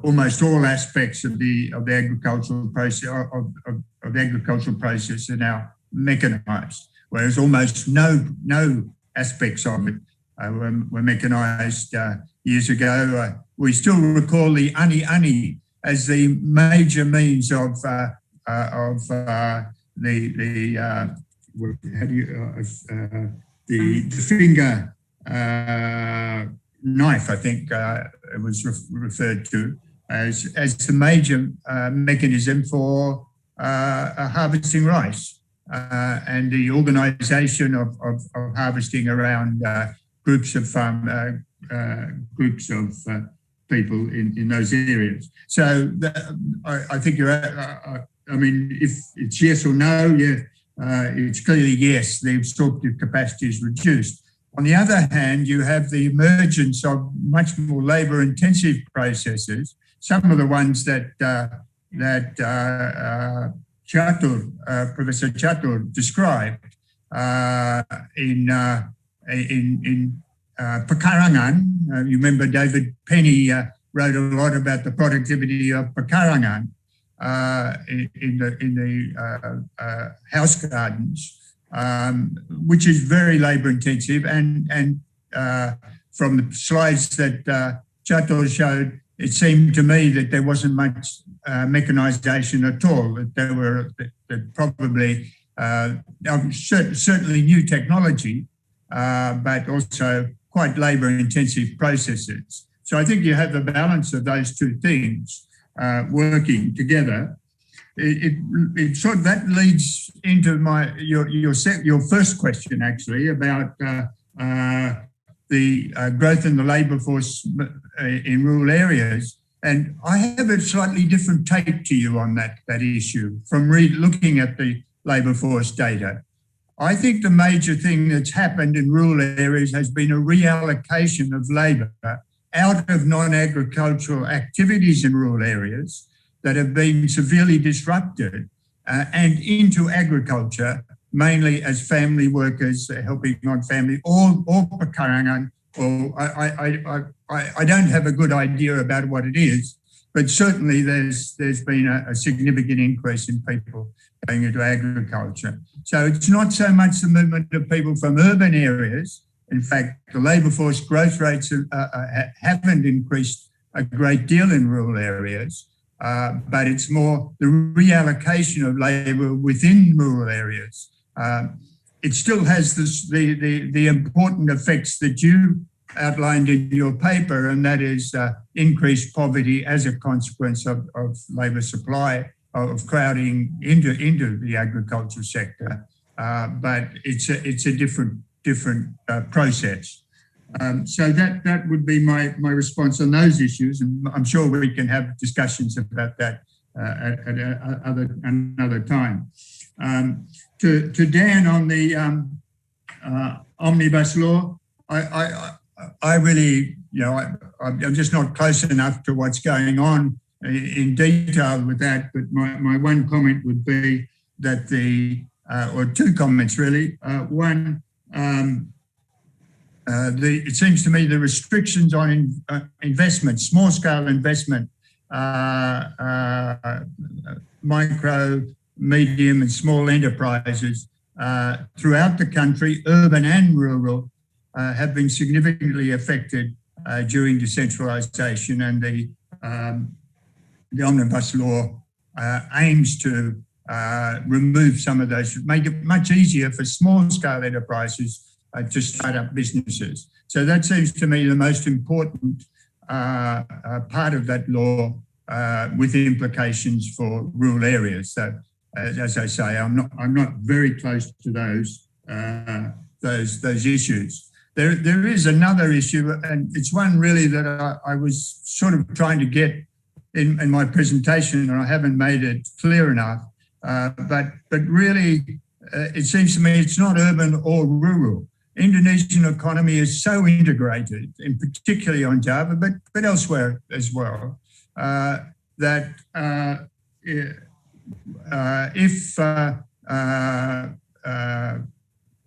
almost all aspects of the agricultural process of the agricultural process are now mechanised, whereas almost no aspects of it were mechanised years ago. We still recall the ani as the major means of the finger knife, I think it was referred to as the major mechanism for harvesting rice, and the organisation of harvesting around groups of people in those areas. So I think you're. I mean, if it's yes or no, yeah, it's clearly yes, the absorptive capacity is reduced. On the other hand, you have the emergence of much more labour-intensive processes. Some of the ones that Catur, Professor Catur described in pekarangan. You remember David Penny wrote a lot about the productivity of pekarangan in the house gardens. Which is very labour intensive, and from the slides that Catur showed, it seemed to me that there wasn't much mechanisation at all. That there were probably certainly new technology, but also quite labour intensive processes. So I think you have the balance of those two things working together. That leads into your first question actually about the growth in the labour force in rural areas, and I have a slightly different take to you on that issue from looking at the labour force data. I think the major thing that's happened in rural areas has been a reallocation of labour out of non-agricultural activities in rural areas that have been severely disrupted and into agriculture, mainly as family workers helping on family or pekarangan. Or I don't have a good idea about what it is, but certainly there's been a significant increase in people going into agriculture. So it's not so much the movement of people from urban areas. In fact, the labour force growth rates haven't increased a great deal in rural areas. But it's more the reallocation of labour within rural areas. It still has the important effects that you outlined in your paper, and that is increased poverty as a consequence of labour supply, of crowding into the agriculture sector. But it's a different process. So that would be my response on those issues, and I'm sure we can have discussions about that at another time. To Dan on the omnibus law, I really, I'm just not close enough to what's going on in detail with that. But my one comment would be that or two comments really. One. It seems to me the restrictions on investment, small-scale investment, micro, medium and small enterprises throughout the country, urban and rural, have been significantly affected during decentralisation, and the omnibus law aims to remove some of those, make it much easier for small-scale enterprises to start up businesses. So that seems to me the most important part of that law with implications for rural areas. So as I say, I'm not very close to those issues. There is another issue, and it's one really that I was sort of trying to get in my presentation, and I haven't made it clear enough. But really, it seems to me it's not urban or rural. Indonesian economy is so integrated, and particularly on Java, but elsewhere as well, that if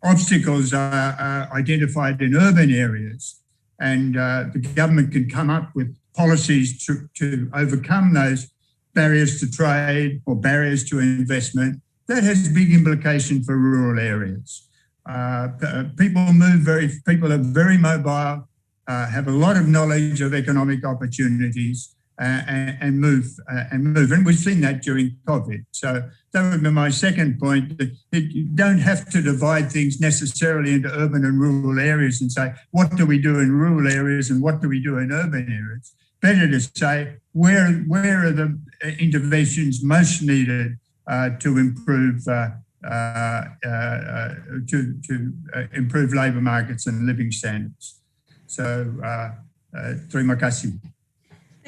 obstacles are identified in urban areas, and the government can come up with policies to overcome those barriers to trade or barriers to investment, that has big implication for rural areas. People are very mobile, have a lot of knowledge of economic opportunities, and move. And we've seen that during COVID. So that would be my second point, that you don't have to divide things necessarily into urban and rural areas and say, what do we do in rural areas and what do we do in urban areas? Better to say, where are the interventions most needed to improve improve labour markets and living standards. So, terima kasih.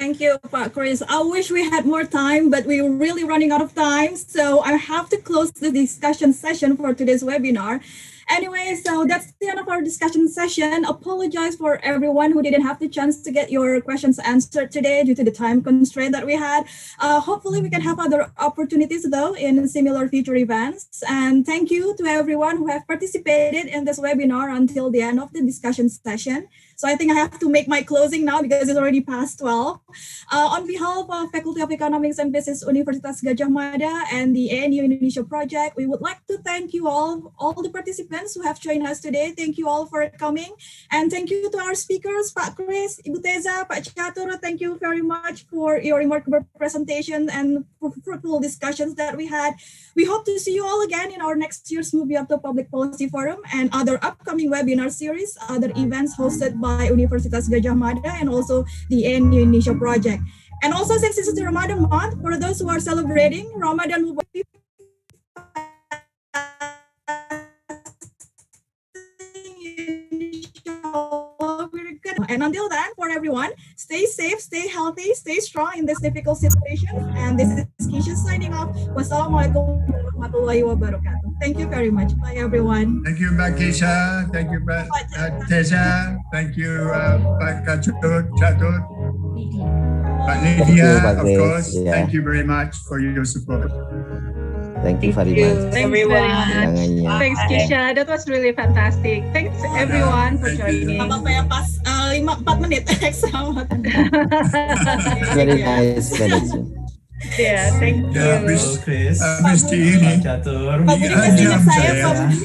Thank you, Pak Chris. I wish we had more time, but we're really running out of time. So I have to close the discussion session for today's webinar. Anyway, so that's the end of our discussion session. Apologize for everyone who didn't have the chance to get your questions answered today due to the time constraint that we had. Hopefully we can have other opportunities though in similar future events. And thank you to everyone who have participated in this webinar until the end of the discussion session. So I think I have to make my closing now because it's already past 12. On behalf of Faculty of Economics and Business Universitas Gadjah Mada and the ANU Indonesia project, we would like to thank you all the participants who have joined us today. Thank you all for coming. And thank you to our speakers, Pak Chris, Ibu Teza, Pak Catur. Thank you very much for your remarkable presentation and fruitful discussions that we had. We hope to see you all again in our next year's Mubyarto Public Policy Forum and other upcoming webinar series, other events hosted by Universitas Gadjah Mada and also the ANU Indonesia project. And also, since this is the Ramadan month, for those who are celebrating Ramadan Mubarak, and until then, for everyone, stay safe, stay healthy, stay strong in this difficult situation. And this is Keisha signing off. Wassalamualaikum warahmatullahi wabarakatuh. Thank you very much. Bye, everyone. Thank you, Mbak Keisha. Thank you, Mbak Teza. Thank you, Pak Catur. Pak Lydia, of course. Yeah. Thank you very much for your support. Thank you very much. Thanks very much. Thanks, Keisha. That was really fantastic. Thanks everyone for joining. Apa yang pas 4 menit extra. Very nice management. Yeah, thank you. Habis ini. Pak Budi masih ingat saya, Pak Budi.